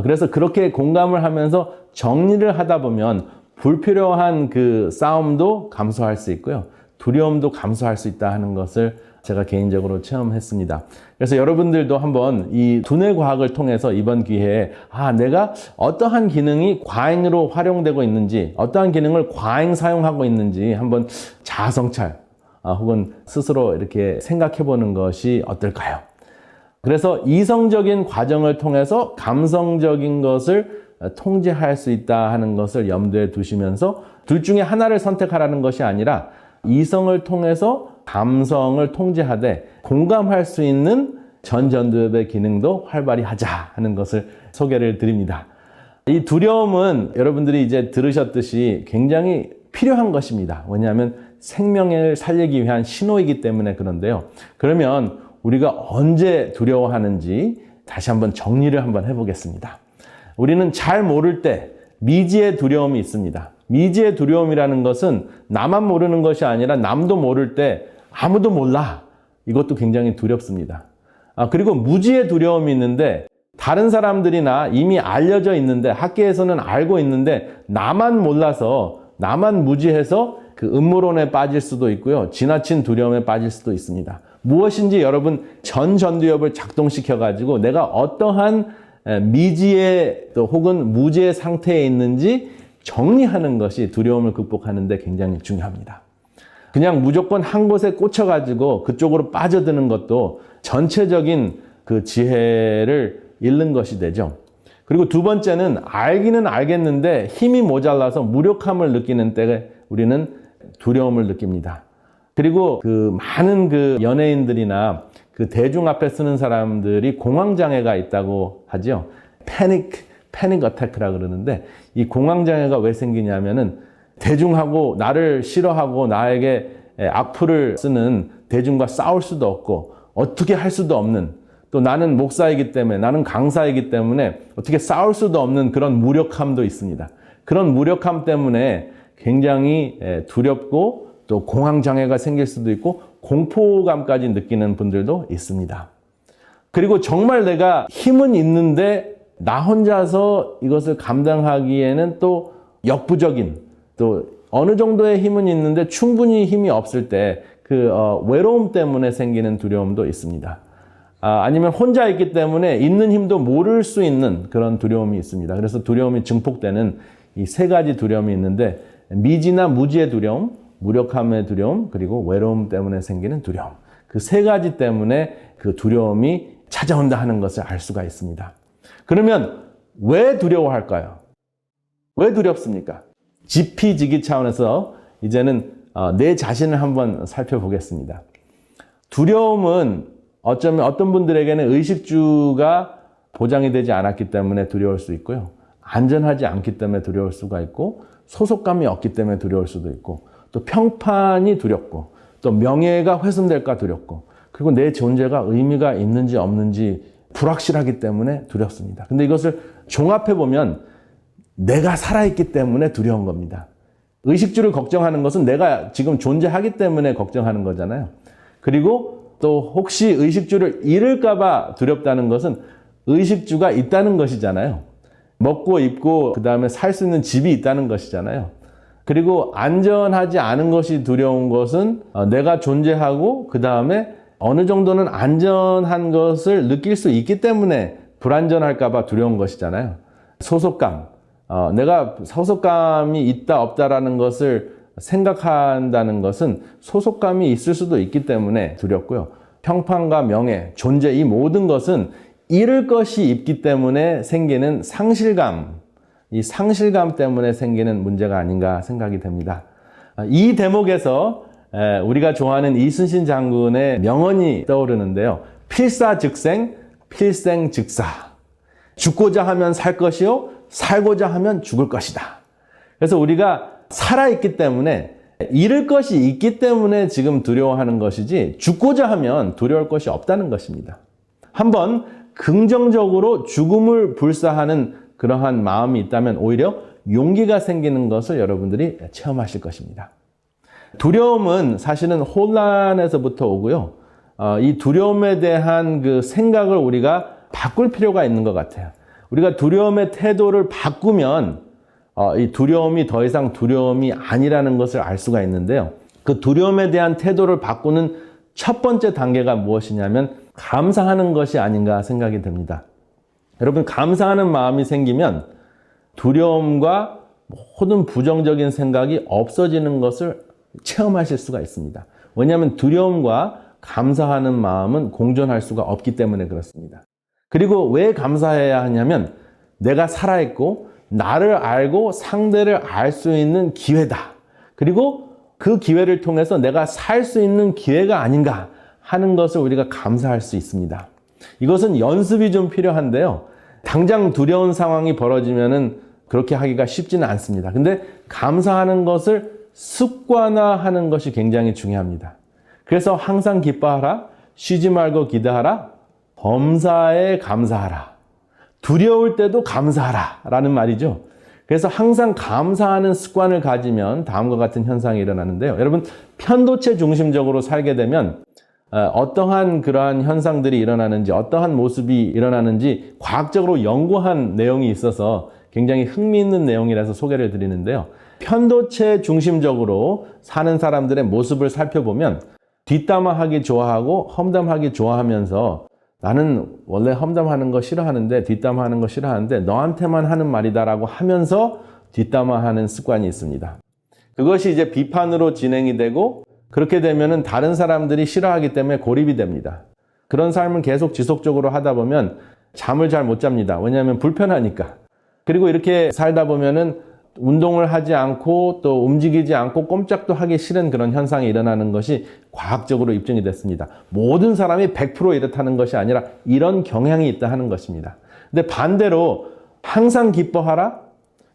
그래서 그렇게 공감을 하면서 정리를 하다 보면 불필요한 그 싸움도 감소할 수 있고요. 두려움도 감소할 수 있다 하는 것을 제가 개인적으로 체험했습니다. 그래서 여러분들도 한번 이 두뇌 과학을 통해서 이번 기회에 내가 어떠한 기능이 과잉으로 활용되고 있는지, 어떠한 기능을 과잉 사용하고 있는지 한번 자아성찰 혹은 스스로 이렇게 생각해 보는 것이 어떨까요? 그래서 이성적인 과정을 통해서 감성적인 것을 통제할 수 있다 하는 것을 염두에 두시면서 둘 중에 하나를 선택하라는 것이 아니라 이성을 통해서 감성을 통제하되 공감할 수 있는 전두엽의 기능도 활발히 하자 하는 것을 소개를 드립니다. 이 두려움은 여러분들이 이제 들으셨듯이 굉장히 필요한 것입니다. 왜냐하면 생명을 살리기 위한 신호이기 때문에 그런데요. 그러면 우리가 언제 두려워하는지 다시 한번 정리를 한번 해보겠습니다. 우리는 잘 모를 때 미지의 두려움이 있습니다. 미지의 두려움이라는 것은 나만 모르는 것이 아니라 남도 모를 때 아무도 몰라. 이것도 굉장히 두렵습니다. 그리고 무지의 두려움이 있는데 다른 사람들이나 이미 알려져 있는데 학계에서는 알고 있는데 나만 몰라서 나만 무지해서 그 음모론에 빠질 수도 있고요. 지나친 두려움에 빠질 수도 있습니다. 무엇인지 여러분 전두엽을 작동시켜 가지고 내가 어떠한 미지의 또 혹은 무지의 상태에 있는지 정리하는 것이 두려움을 극복하는 데 굉장히 중요합니다. 그냥 무조건 한 곳에 꽂혀 가지고 그쪽으로 빠져드는 것도 전체적인 그 지혜를 잃는 것이 되죠. 그리고 두 번째는 알기는 알겠는데 힘이 모자라서 무력함을 느끼는 때에 우리는 두려움을 느낍니다. 그리고 그 많은 그 연예인들이나 그 대중 앞에 쓰는 사람들이 공황장애가 있다고 하죠. 패닉 어태크라 그러는데 이 공황장애가 왜 생기냐면은 대중하고 나를 싫어하고 나에게 악플을 쓰는 대중과 싸울 수도 없고 어떻게 할 수도 없는 또 나는 목사이기 때문에 나는 강사이기 때문에 어떻게 싸울 수도 없는 그런 무력함도 있습니다. 그런 무력함 때문에 굉장히 두렵고 또 공황장애가 생길 수도 있고 공포감까지 느끼는 분들도 있습니다. 그리고 정말 내가 힘은 있는데 나 혼자서 이것을 감당하기에는 또 역부족인 또 어느 정도의 힘은 있는데 충분히 힘이 없을 때 그 외로움 때문에 생기는 두려움도 있습니다. 아니면 혼자 있기 때문에 있는 힘도 모를 수 있는 그런 두려움이 있습니다. 그래서 두려움이 증폭되는 이 세 가지 두려움이 있는데 미지나 무지의 두려움, 무력함의 두려움, 그리고 외로움 때문에 생기는 두려움. 그 세 가지 때문에 그 두려움이 찾아온다 하는 것을 알 수가 있습니다. 그러면 왜 두려워할까요? 왜 두렵습니까? 지피지기 차원에서 이제는 내 자신을 한번 살펴보겠습니다. 두려움은 어쩌면 어떤 분들에게는 의식주가 보장이 되지 않았기 때문에 두려울 수 있고요. 안전하지 않기 때문에 두려울 수가 있고 소속감이 없기 때문에 두려울 수도 있고 또 평판이 두렵고 또 명예가 훼손될까 두렵고 그리고 내 존재가 의미가 있는지 없는지 불확실하기 때문에 두렵습니다. 근데 이것을 종합해보면 내가 살아있기 때문에 두려운 겁니다. 의식주를 걱정하는 것은 내가 지금 존재하기 때문에 걱정하는 거잖아요. 그리고 또 혹시 의식주를 잃을까봐 두렵다는 것은 의식주가 있다는 것이잖아요. 먹고 입고 그 다음에 살 수 있는 집이 있다는 것이잖아요. 그리고 안전하지 않은 것이 두려운 것은 내가 존재하고 그 다음에 어느 정도는 안전한 것을 느낄 수 있기 때문에 불안전할까봐 두려운 것이잖아요. 소속감. 내가 소속감이 있다 없다라는 것을 생각한다는 것은 소속감이 있을 수도 있기 때문에 두렵고요. 평판과 명예, 존재, 이 모든 것은 잃을 것이 있기 때문에 생기는 상실감, 이 상실감 때문에 생기는 문제가 아닌가 생각이 됩니다. 이 대목에서 우리가 좋아하는 이순신 장군의 명언이 떠오르는데요. 필사즉생, 필생즉사. 죽고자 하면 살 것이요, 살고자 하면 죽을 것이다. 그래서 우리가 살아있기 때문에, 잃을 것이 있기 때문에 지금 두려워하는 것이지, 죽고자 하면 두려울 것이 없다는 것입니다. 한번 긍정적으로 죽음을 불사하는 그러한 마음이 있다면 오히려 용기가 생기는 것을 여러분들이 체험하실 것입니다. 두려움은 사실은 혼란에서부터 오고요. 이 두려움에 대한 그 생각을 우리가 바꿀 필요가 있는 것 같아요. 우리가 두려움의 태도를 바꾸면 이 두려움이 더 이상 두려움이 아니라는 것을 알 수가 있는데요. 그 두려움에 대한 태도를 바꾸는 첫 번째 단계가 무엇이냐면 감사하는 것이 아닌가 생각이 듭니다. 여러분, 감사하는 마음이 생기면 두려움과 모든 부정적인 생각이 없어지는 것을 체험하실 수가 있습니다. 왜냐하면 두려움과 감사하는 마음은 공존할 수가 없기 때문에 그렇습니다. 그리고 왜 감사해야 하냐면 내가 살아있고 나를 알고 상대를 알 수 있는 기회다. 그리고 그 기회를 통해서 내가 살 수 있는 기회가 아닌가 하는 것을 우리가 감사할 수 있습니다. 이것은 연습이 좀 필요한데요. 당장 두려운 상황이 벌어지면은 그렇게 하기가 쉽지는 않습니다. 근데 감사하는 것을 습관화하는 것이 굉장히 중요합니다. 그래서 항상 기뻐하라, 쉬지 말고 기도하라, 범사에 감사하라, 두려울 때도 감사하라 라는 말이죠. 그래서 항상 감사하는 습관을 가지면 다음과 같은 현상이 일어나는데요. 여러분, 편도체 중심적으로 살게 되면 어떠한 그러한 현상들이 일어나는지, 어떠한 모습이 일어나는지 과학적으로 연구한 내용이 있어서 굉장히 흥미있는 내용이라서 소개를 드리는데요. 편도체 중심적으로 사는 사람들의 모습을 살펴보면 뒷담화하기 좋아하고 험담하기 좋아하면서 나는 원래 험담하는 거 싫어하는데 뒷담화하는 거 싫어하는데 너한테만 하는 말이다라고 하면서 뒷담화하는 습관이 있습니다. 그것이 이제 비판으로 진행이 되고 그렇게 되면은 다른 사람들이 싫어하기 때문에 고립이 됩니다. 그런 삶을 계속 지속적으로 하다 보면 잠을 잘 못 잡니다. 왜냐하면 불편하니까. 그리고 이렇게 살다 보면은 운동을 하지 않고 또 움직이지 않고 꼼짝도 하기 싫은 그런 현상이 일어나는 것이 과학적으로 입증이 됐습니다. 모든 사람이 100% 이렇다는 것이 아니라 이런 경향이 있다 하는 것입니다. 근데 반대로 항상 기뻐하라,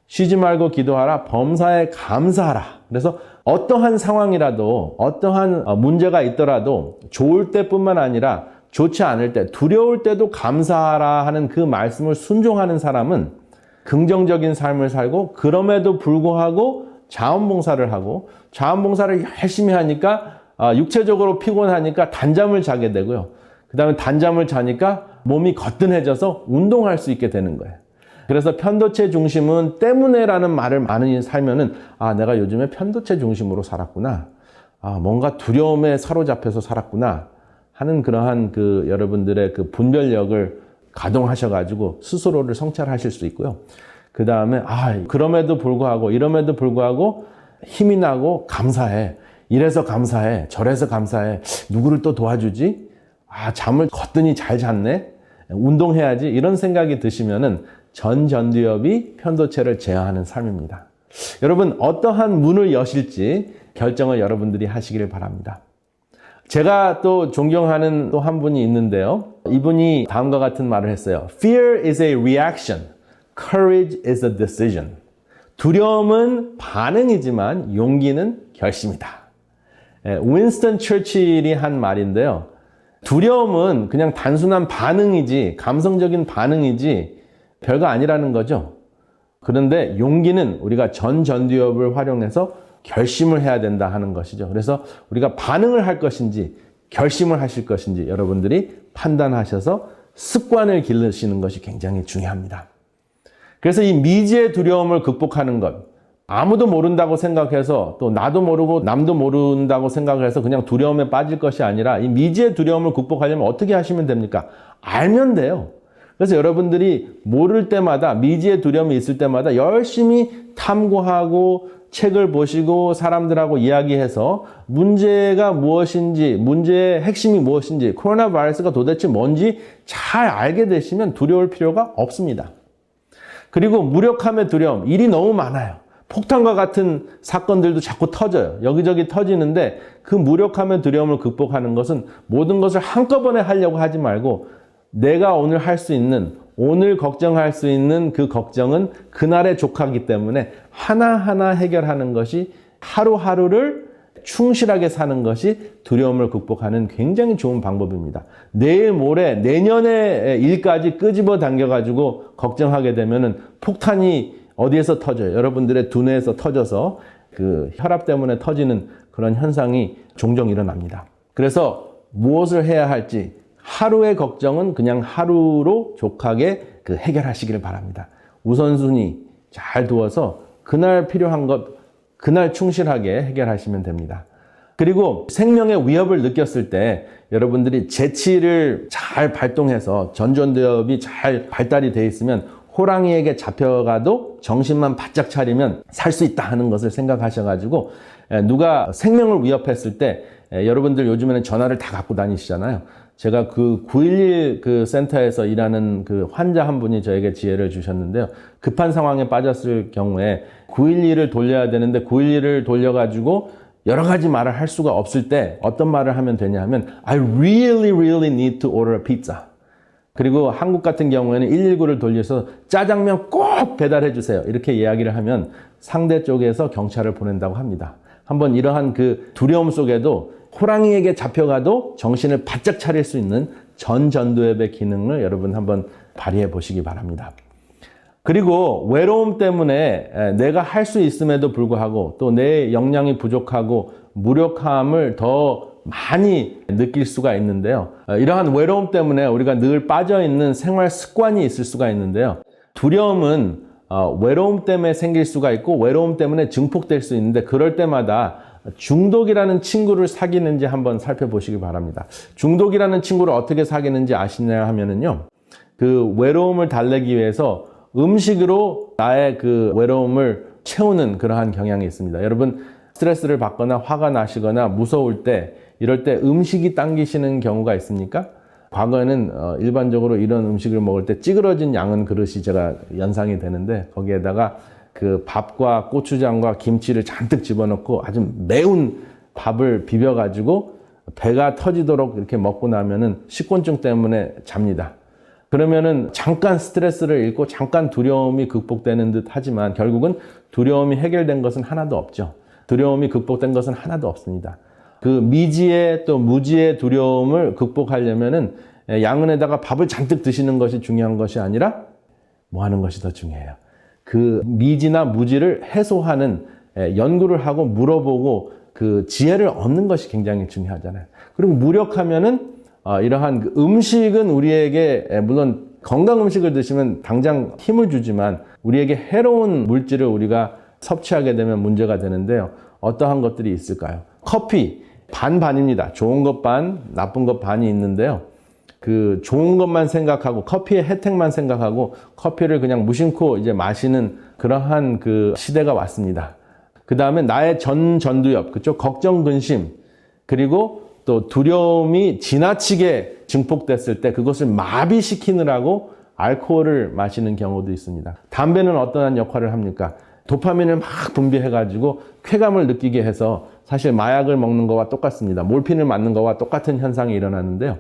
쉬지 말고 기도하라, 범사에 감사하라. 그래서 어떠한 상황이라도 어떠한 문제가 있더라도 좋을 때뿐만 아니라 좋지 않을 때, 두려울 때도 감사하라 하는 그 말씀을 순종하는 사람은 긍정적인 삶을 살고 그럼에도 불구하고 자원봉사를 하고 자원봉사를 열심히 하니까 육체적으로 피곤하니까 단잠을 자게 되고요. 그 다음에 단잠을 자니까 몸이 거뜬해져서 운동할 수 있게 되는 거예요. 그래서 편도체 중심은 때문에라는 말을 많이 살면은 내가 요즘에 편도체 중심으로 살았구나. 뭔가 두려움에 사로잡혀서 살았구나 하는 그러한 그 여러분들의 그 분별력을 가동하셔가지고 스스로를 성찰하실 수 있고요. 그 다음에 그럼에도 불구하고 이럼에도 불구하고 힘이 나고 감사해. 이래서 감사해. 저래서 감사해. 누구를 또 도와주지? 잠을 거뜬히 잘 잤네. 운동해야지. 이런 생각이 드시면은 전두엽이 편도체를 제어하는 삶입니다. 여러분, 어떠한 문을 여실지 결정을 여러분들이 하시기를 바랍니다. 제가 또 존경하는 또 한 분이 있는데요. 이분이 다음과 같은 말을 했어요. Fear is a reaction. Courage is a decision. 두려움은 반응이지만 용기는 결심이다. 윈스턴 처칠이 한 말인데요. 두려움은 그냥 단순한 반응이지, 감성적인 반응이지 별거 아니라는 거죠. 그런데 용기는 우리가 전두엽을 활용해서 결심을 해야 된다 하는 것이죠. 그래서 우리가 반응을 할 것인지 결심을 하실 것인지 여러분들이 판단하셔서 습관을 기르시는 것이 굉장히 중요합니다. 그래서 이 미지의 두려움을 극복하는 것, 아무도 모른다고 생각해서 또 나도 모르고 남도 모른다고 생각해서 그냥 두려움에 빠질 것이 아니라 이 미지의 두려움을 극복하려면 어떻게 하시면 됩니까? 알면 돼요. 그래서 여러분들이 모를 때마다, 미지의 두려움이 있을 때마다 열심히 탐구하고 책을 보시고 사람들하고 이야기해서 문제가 무엇인지, 문제의 핵심이 무엇인지, 코로나 바이러스가 도대체 뭔지 잘 알게 되시면 두려울 필요가 없습니다. 그리고 무력함의 두려움, 일이 너무 많아요. 폭탄과 같은 사건들도 자꾸 터져요. 여기저기 터지는데 그 무력함의 두려움을 극복하는 것은 모든 것을 한꺼번에 하려고 하지 말고 내가 오늘 할 수 있는, 오늘 걱정할 수 있는 그 걱정은 그날에 족하기 때문에 하나하나 해결하는 것이, 하루하루를 충실하게 사는 것이 두려움을 극복하는 굉장히 좋은 방법입니다. 내일 모레 내년의 일까지 끄집어 당겨가지고 걱정하게 되면은 폭탄이 어디에서 터져요? 여러분들의 두뇌에서 터져서 그 혈압 때문에 터지는 그런 현상이 종종 일어납니다. 그래서 무엇을 해야 할지 하루의 걱정은 그냥 하루로 족하게 해결하시기를 바랍니다. 우선순위 잘 두어서 그날 필요한 것 그날 충실하게 해결하시면 됩니다. 그리고 생명의 위협을 느꼈을 때 여러분들이 재치를 잘 발동해서 전전두엽이 잘 발달이 되어 있으면 호랑이에게 잡혀가도 정신만 바짝 차리면 살 수 있다 하는 것을 생각하셔가지고 누가 생명을 위협했을 때 여러분들 요즘에는 전화를 다 갖고 다니시잖아요. 제가 그 911 그 센터에서 일하는 그 환자 한 분이 저에게 지혜를 주셨는데요. 급한 상황에 빠졌을 경우에 911을 돌려야 되는데 911을 돌려가지고 여러 가지 말을 할 수가 없을 때 어떤 말을 하면 되냐 하면 I really need to order a pizza. 그리고 한국 같은 경우에는 119를 돌려서 짜장면 꼭 배달해 주세요. 이렇게 이야기를 하면 상대 쪽에서 경찰을 보낸다고 합니다. 한번 이러한 그 두려움 속에도 호랑이에게 잡혀가도 정신을 바짝 차릴 수 있는 전전두엽의 기능을 여러분 한번 발휘해 보시기 바랍니다. 그리고 외로움 때문에 내가 할 수 있음에도 불구하고 또 내 역량이 부족하고 무력함을 더 많이 느낄 수가 있는데요. 이러한 외로움 때문에 우리가 늘 빠져있는 생활 습관이 있을 수가 있는데요. 두려움은 외로움 때문에 생길 수가 있고 외로움 때문에 증폭될 수 있는데 그럴 때마다 중독이라는 친구를 사귀는지 한번 살펴보시기 바랍니다. 중독이라는 친구를 어떻게 사귀는지 아시냐 하면은요. 그 외로움을 달래기 위해서 음식으로 나의 그 외로움을 채우는 그러한 경향이 있습니다. 여러분 스트레스를 받거나 화가 나시거나 무서울 때 이럴 때 음식이 당기시는 경우가 있습니까? 과거에는 일반적으로 이런 음식을 먹을 때 찌그러진 양은 그릇이 제가 연상이 되는데 거기에다가 그 밥과 고추장과 김치를 잔뜩 집어넣고 아주 매운 밥을 비벼가지고 배가 터지도록 이렇게 먹고 나면은 식곤증 때문에 잡니다. 그러면은 잠깐 스트레스를 잃고 잠깐 두려움이 극복되는 듯 하지만 결국은 두려움이 해결된 것은 하나도 없죠. 두려움이 극복된 것은 하나도 없습니다. 그 미지의 또 무지의 두려움을 극복하려면은 양은에다가 밥을 잔뜩 드시는 것이 중요한 것이 아니라 뭐 하는 것이 더 중요해요. 그 미지나 무지를 해소하는 연구를 하고 물어보고 그 지혜를 얻는 것이 굉장히 중요하잖아요. 그리고 무력하면은 이러한 그 음식은 우리에게 물론 건강 음식을 드시면 당장 힘을 주지만 우리에게 해로운 물질을 우리가 섭취하게 되면 문제가 되는데요. 어떠한 것들이 있을까요? 커피 반반입니다. 좋은 것 반, 나쁜 것 반이 있는데요. 그 좋은 것만 생각하고 커피의 혜택만 생각하고 커피를 그냥 무심코 이제 마시는 그러한 그 시대가 왔습니다. 그 다음에 나의 전두엽, 그쪽 걱정, 근심, 그리고 또 두려움이 지나치게 증폭됐을 때 그것을 마비시키느라고 알코올을 마시는 경우도 있습니다. 담배는 어떠한 역할을 합니까? 도파민을 막 분비해가지고 쾌감을 느끼게 해서 사실 마약을 먹는 거와 똑같습니다. 몰핀을 맞는 거와 똑같은 현상이 일어나는데요.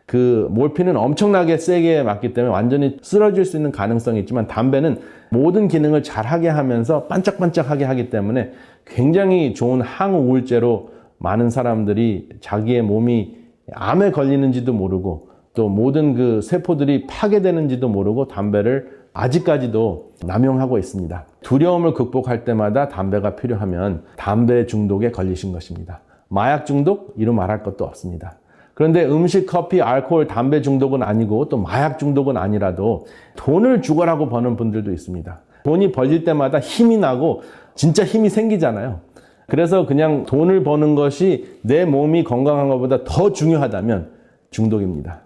그 몰핀은 엄청나게 세게 맞기 때문에 완전히 쓰러질 수 있는 가능성이 있지만 담배는 모든 기능을 잘하게 하면서 반짝반짝하게 하기 때문에 굉장히 좋은 항우울제로 많은 사람들이 자기의 몸이 암에 걸리는지도 모르고 또 모든 그 세포들이 파괴되는지도 모르고 담배를 아직까지도 남용하고 있습니다. 두려움을 극복할 때마다 담배가 필요하면 담배 중독에 걸리신 것입니다. 마약 중독? 이루 말할 것도 없습니다. 그런데 음식, 커피, 알코올, 담배 중독은 아니고 또 마약 중독은 아니라도 돈을 죽어라고 버는 분들도 있습니다. 돈이 벌릴 때마다 힘이 나고 진짜 힘이 생기잖아요. 그래서 그냥 돈을 버는 것이 내 몸이 건강한 것보다 더 중요하다면 중독입니다.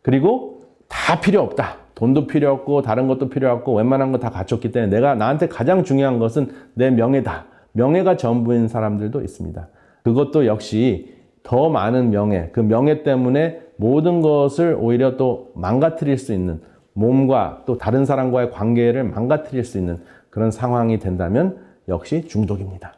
그리고 다 필요 없다. 돈도 필요 없고 다른 것도 필요 없고 웬만한 거 다 갖췄기 때문에 나한테 가장 중요한 것은 내 명예다. 명예가 전부인 사람들도 있습니다. 그것도 역시 더 많은 명예, 그 명예 때문에 모든 것을 오히려 또 망가뜨릴 수 있는, 몸과 또 다른 사람과의 관계를 망가뜨릴 수 있는 그런 상황이 된다면 역시 중독입니다.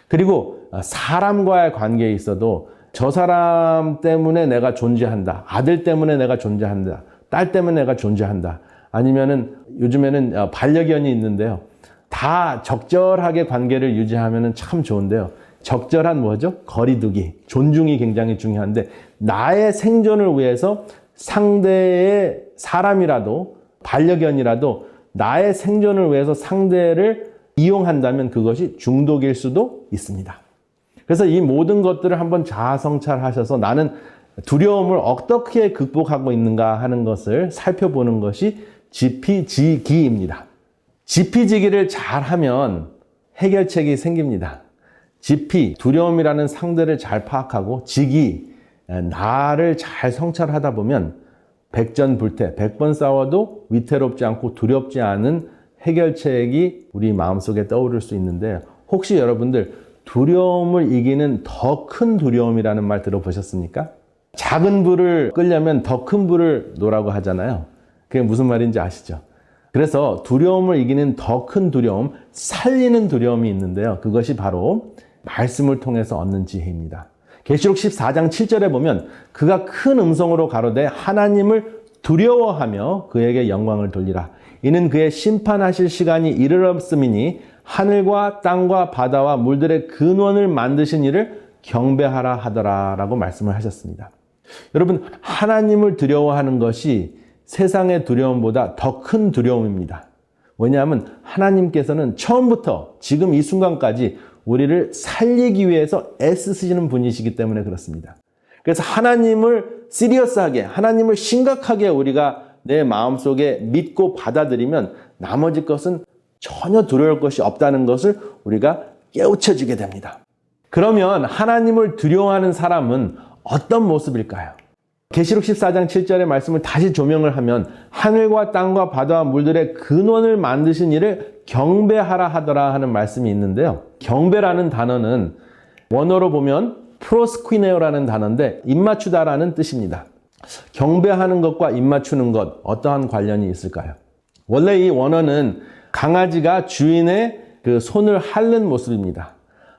그리고 사람과의 관계에 있어도 저 사람 때문에 내가 존재한다. 아들 때문에 내가 존재한다. 딸 때문에 내가 존재한다. 아니면은 요즘에는 반려견이 있는데요. 다 적절하게 관계를 유지하면은 참 좋은데요. 적절한 뭐죠? 거리두기, 존중이 굉장히 중요한데 나의 생존을 위해서 상대의 사람이라도 반려견이라도 나의 생존을 위해서 상대를 이용한다면 그것이 중독일 수도 있습니다. 그래서 이 모든 것들을 한번 자아성찰하셔서 나는 두려움을 어떻게 극복하고 있는가 하는 것을 살펴보는 것이 지피지기입니다. 지피지기를 잘하면 해결책이 생깁니다. 지피, 두려움이라는 상대를 잘 파악하고 지기, 나를 잘 성찰하다 보면 백전불태, 100번 싸워도 위태롭지 않고 두렵지 않은 해결책이 우리 마음속에 떠오를 수 있는데 혹시 여러분들 두려움을 이기는 더 큰 두려움이라는 말 들어보셨습니까? 작은 불을 끄려면 더 큰 불을 놓으라고 하잖아요. 그게 무슨 말인지 아시죠? 그래서 두려움을 이기는 더 큰 두려움, 살리는 두려움이 있는데요. 그것이 바로 말씀을 통해서 얻는 지혜입니다. 계시록 14장 7절에 보면 그가 큰 음성으로 가로되 하나님을 두려워하며 그에게 영광을 돌리라. 이는 그의 심판하실 시간이 이르렀음이니 하늘과 땅과 바다와 물들의 근원을 만드신 이를 경배하라 하더라 라고 말씀을 하셨습니다. 여러분, 하나님을 두려워하는 것이 세상의 두려움보다 더 큰 두려움입니다. 왜냐하면 하나님께서는 처음부터 지금 이 순간까지 우리를 살리기 위해서 애쓰시는 분이시기 때문에 그렇습니다. 그래서 하나님을 시리어스하게, 하나님을 심각하게 우리가 내 마음속에 믿고 받아들이면 나머지 것은 전혀 두려울 것이 없다는 것을 우리가 깨우쳐지게 됩니다. 그러면 하나님을 두려워하는 사람은 어떤 모습일까요? 계시록 14장 7절의 말씀을 다시 조명을 하면 하늘과 땅과 바다와 물들의 근원을 만드신 이를 경배하라 하더라 하는 말씀이 있는데요. 경배라는 단어는 원어로 보면 프로스퀴네오라는 단어인데 입맞추다라는 뜻입니다. 경배하는 것과 입맞추는 것 어떠한 관련이 있을까요? 원래 이 원어는 강아지가 주인의 그 손을 핥는 모습입니다.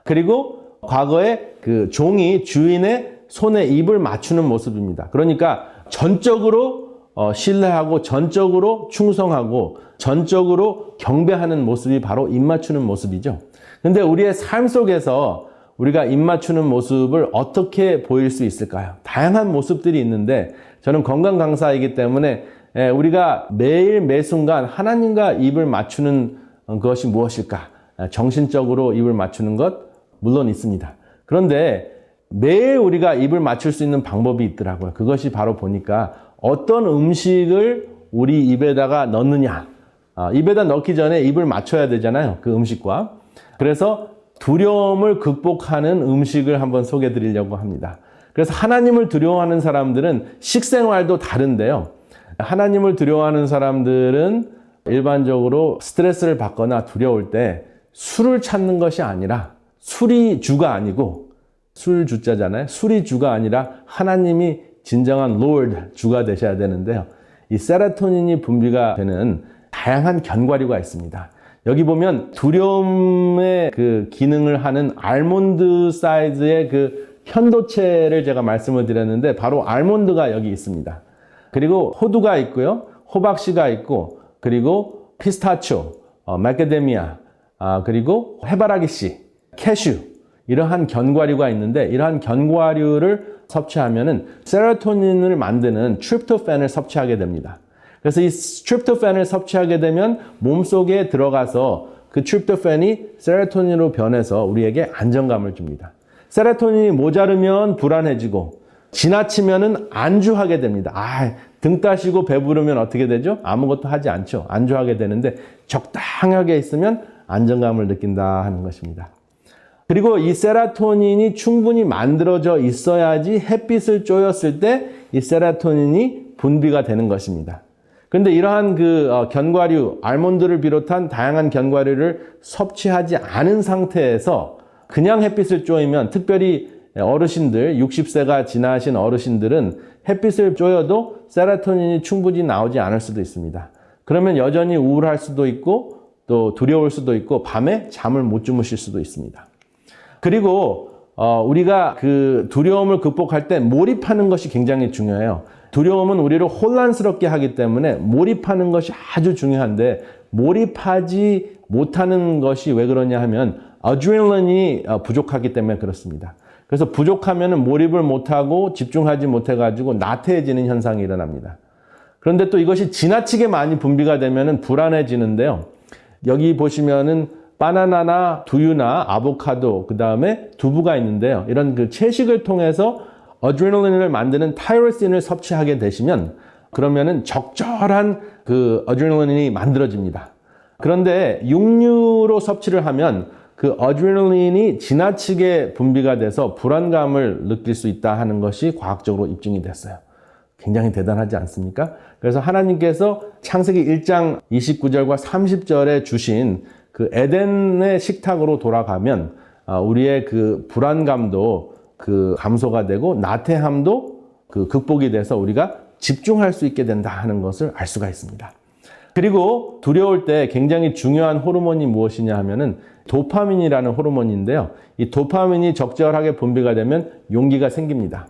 그리고 과거에 그 종이 주인의 손에 입을 맞추는 모습입니다. 그러니까 전적으로 신뢰하고 전적으로 충성하고 전적으로 경배하는 모습이 바로 입맞추는 모습이죠. 근데 우리의 삶 속에서 우리가 입맞추는 모습을 어떻게 보일 수 있을까요? 다양한 모습들이 있는데 저는 건강 강사이기 때문에 우리가 매일 매순간 하나님과 입을 맞추는 것이 무엇일까? 정신적으로 입을 맞추는 것 물론 있습니다. 그런데 매일 우리가 입을 맞출 수 있는 방법이 있더라고요. 그것이 바로 보니까 어떤 음식을 우리 입에다가 넣느냐. 입에다 넣기 전에 입을 맞춰야 되잖아요. 그 음식과. 그래서 두려움을 극복하는 음식을 한번 소개해 드리려고 합니다. 그래서 하나님을 두려워하는 사람들은 식생활도 다른데요. 하나님을 두려워하는 사람들은 일반적으로 스트레스를 받거나 두려울 때 술을 찾는 것이 아니라 술이 주가 아니고 술 주자잖아요. 술이 주가 아니라 하나님이 진정한 Lord 주가 되셔야 되는데요. 이 세로토닌이 분비가 되는 다양한 견과류가 있습니다. 여기 보면 두려움의 그 기능을 하는 알몬드 사이즈의 그 현도체를 제가 말씀을 드렸는데 바로 알몬드가 여기 있습니다. 그리고 호두가 있고요. 호박씨가 있고 그리고 피스타치오, 마카데미아, 그리고 해바라기씨, 캐슈 이러한 견과류가 있는데 이러한 견과류를 섭취하면은 세로토닌을 만드는 트립토팬을 섭취하게 됩니다. 그래서 이 트립토팬을 섭취하게 되면 몸속에 들어가서 그 트립토팬이 세로토닌으로 변해서 우리에게 안정감을 줍니다. 세로토닌이 모자르면 불안해지고 지나치면은 안주하게 됩니다. 등 따시고 배부르면 어떻게 되죠? 아무것도 하지 않죠. 안주하게 되는데 적당하게 있으면 안정감을 느낀다 하는 것입니다. 그리고 이 세로토닌이 충분히 만들어져 있어야지 햇빛을 쬐었을 때 이 세로토닌이 분비가 되는 것입니다. 그런데 이러한 견과류, 알몬드를 비롯한 다양한 견과류를 섭취하지 않은 상태에서 그냥 햇빛을 쬐면, 특별히 어르신들, 60세가 지나신 어르신들은 햇빛을 쬐어도 세로토닌이 충분히 나오지 않을 수도 있습니다. 그러면 여전히 우울할 수도 있고 또 두려울 수도 있고 밤에 잠을 못 주무실 수도 있습니다. 그리고 우리가 그 두려움을 극복할 때 몰입하는 것이 굉장히 중요해요. 두려움은 우리를 혼란스럽게 하기 때문에 몰입하는 것이 아주 중요한데, 몰입하지 못하는 것이 왜 그러냐 하면 아드레날린이 부족하기 때문에 그렇습니다. 그래서 부족하면 몰입을 못하고 집중하지 못해가지고 나태해지는 현상이 일어납니다. 그런데 또 이것이 지나치게 많이 분비가 되면 불안해지는데요. 여기 보시면은 바나나나 두유나 아보카도, 그 다음에 두부가 있는데요. 이런 그 채식을 통해서 어드레날린을 만드는 타이로신을 섭취하게 되시면 그러면은 적절한 그 어드레날린이 만들어집니다. 그런데 육류로 섭취를 하면 그 어드레날린이 지나치게 분비가 돼서 불안감을 느낄 수 있다 하는 것이 과학적으로 입증이 됐어요. 굉장히 대단하지 않습니까? 그래서 하나님께서 창세기 1장 29절과 30절에 주신 그 에덴의 식탁으로 돌아가면 우리의 그 불안감도 그 감소가 되고 나태함도 그 극복이 돼서 우리가 집중할 수 있게 된다 하는 것을 알 수가 있습니다. 그리고 두려울 때 굉장히 중요한 호르몬이 무엇이냐 하면은 도파민이라는 호르몬인데요. 이 도파민이 적절하게 분비가 되면 용기가 생깁니다.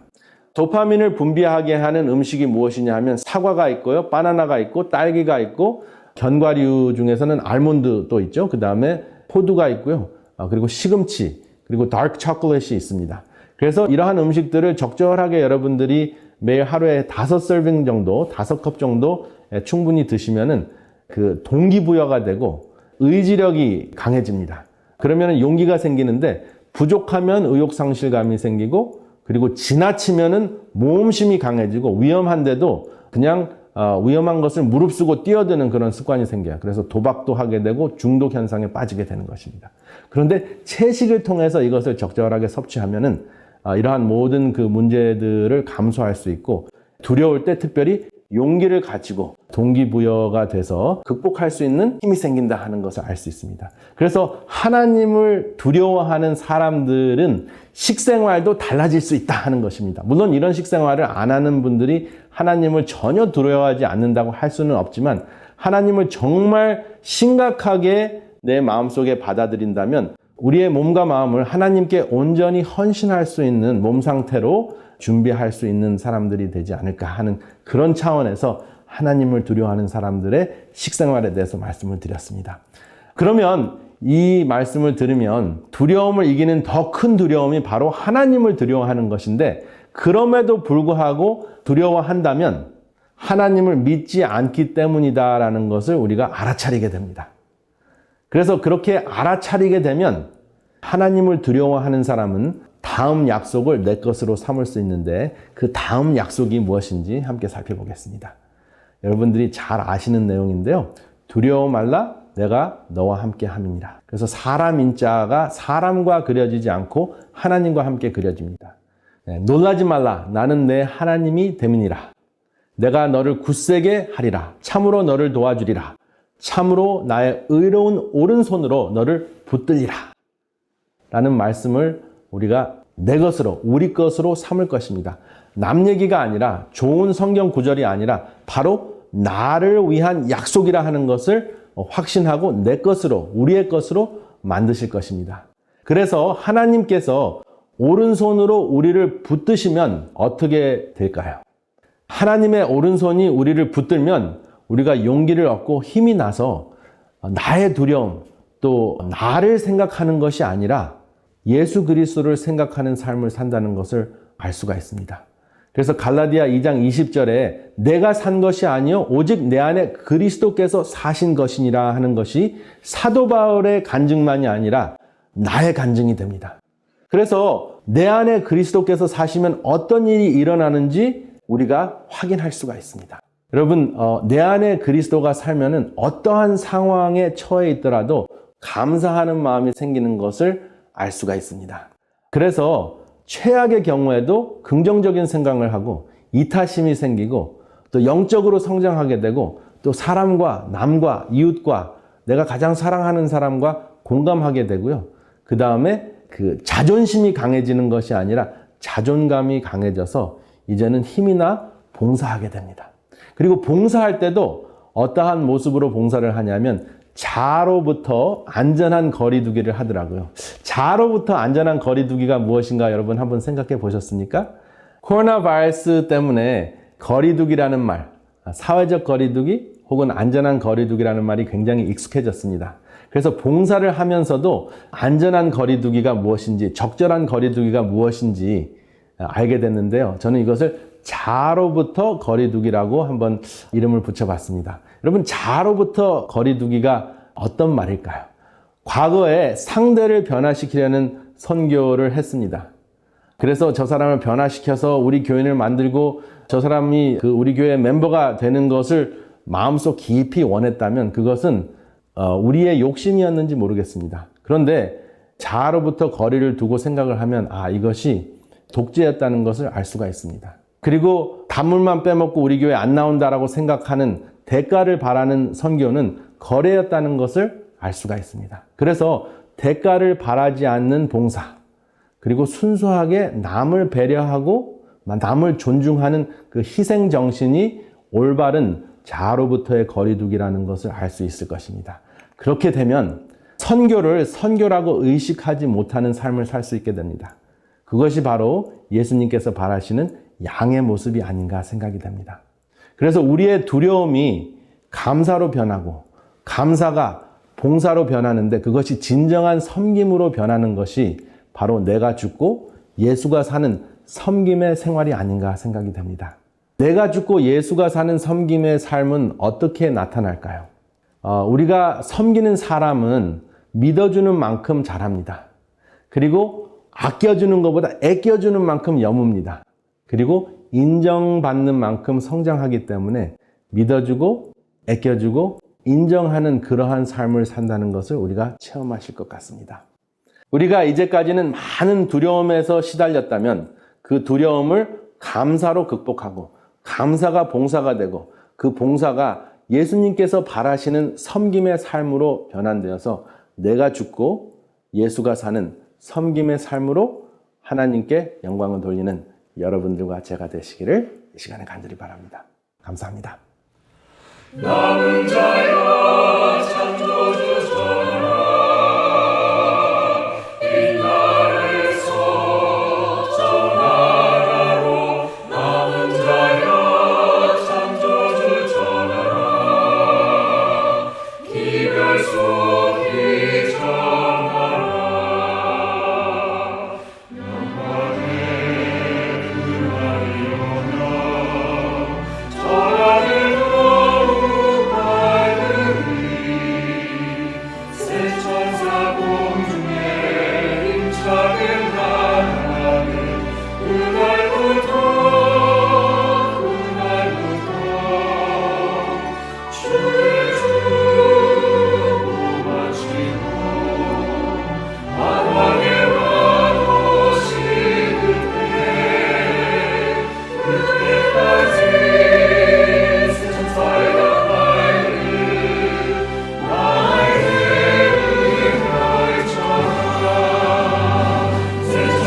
도파민을 분비하게 하는 음식이 무엇이냐 하면 사과가 있고요, 바나나가 있고, 딸기가 있고, 견과류 중에서는 알몬드도 있죠. 그 다음에 호두가 있고요. 그리고 시금치, 그리고 다크 초콜릿이 있습니다. 그래서 이러한 음식들을 적절하게 여러분들이 매일 하루에 5서빙 정도, 5컵 정도 충분히 드시면은 그 동기부여가 되고 의지력이 강해집니다. 그러면 용기가 생기는데, 부족하면 의욕상실감이 생기고, 그리고 지나치면은 모험심이 강해지고, 위험한데도 그냥 위험한 것을 무릅쓰고 뛰어드는 그런 습관이 생겨요. 그래서 도박도 하게 되고 중독 현상에 빠지게 되는 것입니다. 그런데 채식을 통해서 이것을 적절하게 섭취하면은 이러한 모든 그 문제들을 감수할 수 있고, 두려울 때 특별히 용기를 가지고 동기부여가 돼서 극복할 수 있는 힘이 생긴다 하는 것을 알 수 있습니다. 그래서 하나님을 두려워하는 사람들은 식생활도 달라질 수 있다 하는 것입니다. 물론 이런 식생활을 안 하는 분들이 하나님을 전혀 두려워하지 않는다고 할 수는 없지만, 하나님을 정말 심각하게 내 마음속에 받아들인다면 우리의 몸과 마음을 하나님께 온전히 헌신할 수 있는 몸 상태로 준비할 수 있는 사람들이 되지 않을까 하는 그런 차원에서 하나님을 두려워하는 사람들의 식생활에 대해서 말씀을 드렸습니다. 그러면 이 말씀을 들으면 두려움을 이기는 더 큰 두려움이 바로 하나님을 두려워하는 것인데, 그럼에도 불구하고 두려워한다면 하나님을 믿지 않기 때문이다라는 것을 우리가 알아차리게 됩니다. 그래서 그렇게 알아차리게 되면 하나님을 두려워하는 사람은 다음 약속을 내 것으로 삼을 수 있는데, 그 다음 약속이 무엇인지 함께 살펴보겠습니다. 여러분들이 잘 아시는 내용인데요. 두려워 말라, 내가 너와 함께 함이니라. 그래서 사람 인자가 사람과 그려지지 않고 하나님과 함께 그려집니다. 놀라지 말라, 나는 내 하나님이 됨이니라. 내가 너를 굳세게 하리라. 참으로 너를 도와주리라. 참으로 나의 의로운 오른손으로 너를 붙들리라. 라는 말씀을 우리가 내 것으로, 우리 것으로 삼을 것입니다. 남 얘기가 아니라, 좋은 성경 구절이 아니라 바로 나를 위한 약속이라 하는 것을 확신하고 내 것으로, 우리의 것으로 만드실 것입니다. 그래서 하나님께서 오른손으로 우리를 붙드시면 어떻게 될까요? 하나님의 오른손이 우리를 붙들면 우리가 용기를 얻고 힘이 나서 나의 두려움, 또 나를 생각하는 것이 아니라 예수 그리스도를 생각하는 삶을 산다는 것을 알 수가 있습니다. 그래서 갈라디아 2장 20절에 내가 산 것이 아니요 오직 내 안에 그리스도께서 사신 것이니라 하는 것이 사도 바울의 간증만이 아니라 나의 간증이 됩니다. 그래서 내 안에 그리스도께서 사시면 어떤 일이 일어나는지 우리가 확인할 수가 있습니다. 여러분, 내 안에 그리스도가 살면은 어떠한 상황에 처해 있더라도 감사하는 마음이 생기는 것을 알 수가 있습니다. 그래서 최악의 경우에도 긍정적인 생각을 하고 이타심이 생기고 또 영적으로 성장하게 되고 또 사람과 남과 이웃과 내가 가장 사랑하는 사람과 공감하게 되고요. 그 다음에 그 자존심이 강해지는 것이 아니라 자존감이 강해져서 이제는 힘이나 봉사하게 됩니다. 그리고 봉사할 때도 어떠한 모습으로 봉사를 하냐면 자로부터 안전한 거리두기를 하더라고요. 자로부터 안전한 거리두기가 무엇인가 여러분 한번 생각해 보셨습니까? 코로나 바이러스 때문에 거리두기라는 말, 사회적 거리두기 혹은 안전한 거리두기라는 말이 굉장히 익숙해졌습니다. 그래서 봉사를 하면서도 안전한 거리두기가 무엇인지, 적절한 거리두기가 무엇인지 알게 됐는데요. 저는 이것을 자로부터 거리두기라고 한번 이름을 붙여봤습니다. 여러분, 자로부터 거리두기가 어떤 말일까요? 과거에 상대를 변화시키려는 선교를 했습니다. 그래서 저 사람을 변화시켜서 우리 교인을 만들고 저 사람이 우리 교회 멤버가 되는 것을 마음속 깊이 원했다면 그것은 우리의 욕심이었는지 모르겠습니다. 그런데 자아로부터 거리를 두고 생각을 하면 이것이 독재였다는 것을 알 수가 있습니다. 그리고 단물만 빼먹고 우리 교회 안 나온다라고 생각하는 대가를 바라는 선교는 거래였다는 것을 알 수가 있습니다. 그래서 대가를 바라지 않는 봉사, 그리고 순수하게 남을 배려하고 남을 존중하는 그 희생 정신이 올바른 자아로부터의 거리두기라는 것을 알 수 있을 것입니다. 그렇게 되면 선교를 선교라고 의식하지 못하는 삶을 살 수 있게 됩니다. 그것이 바로 예수님께서 바라시는 양의 모습이 아닌가 생각이 됩니다. 그래서 우리의 두려움이 감사로 변하고 감사가 봉사로 변하는데 그것이 진정한 섬김으로 변하는 것이 바로 내가 죽고 예수가 사는 섬김의 생활이 아닌가 생각이 됩니다. 내가 죽고 예수가 사는 섬김의 삶은 어떻게 나타날까요? 우리가 섬기는 사람은 믿어주는 만큼 잘합니다. 그리고 아껴주는 것보다 애껴주는 만큼 여뭅니다. 그리고 인정받는 만큼 성장하기 때문에 믿어주고 애껴주고 인정하는 그러한 삶을 산다는 것을 우리가 체험하실 것 같습니다. 우리가 이제까지는 많은 두려움에서 시달렸다면 그 두려움을 감사로 극복하고 감사가 봉사가 되고 그 봉사가 예수님께서 바라시는 섬김의 삶으로 변환되어서 내가 죽고 예수가 사는 섬김의 삶으로 하나님께 영광을 돌리는 여러분들과 제가 되시기를 이 시간에 간절히 바랍니다. 감사합니다. 남은 자여 창조주 전하라 이 나라에서 전하라로 남은 자여 창조주 전하라 기별 속이 전하라 영광의 그날이 오나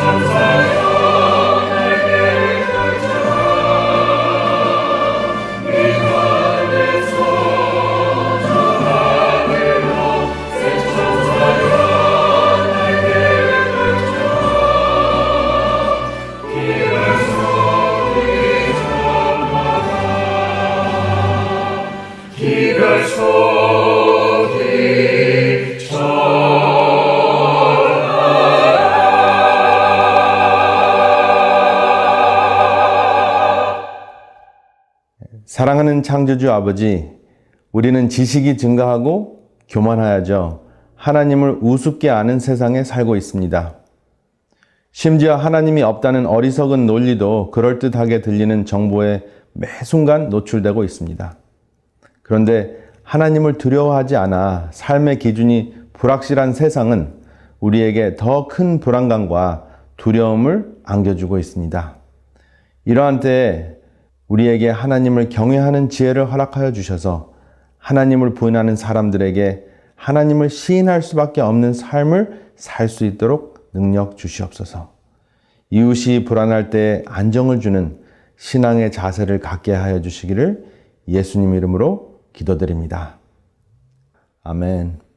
전하는 사랑하는 창조주 아버지, 우리는 지식이 증가하고 교만하여져 하나님을 우습게 아는 세상에 살고 있습니다. 심지어 하나님이 없다는 어리석은 논리도 그럴듯하게 들리는 정보에 매 순간 노출되고 있습니다. 그런데 하나님을 두려워하지 않아 삶의 기준이 불확실한 세상은 우리에게 더 큰 불안감과 두려움을 안겨주고 있습니다. 이러한 때에 우리에게 하나님을 경외하는 지혜를 허락하여 주셔서 하나님을 부인하는 사람들에게 하나님을 시인할 수밖에 없는 삶을 살 수 있도록 능력 주시옵소서. 이웃이 불안할 때 안정을 주는 신앙의 자세를 갖게 하여 주시기를 예수님 이름으로 기도드립니다. 아멘.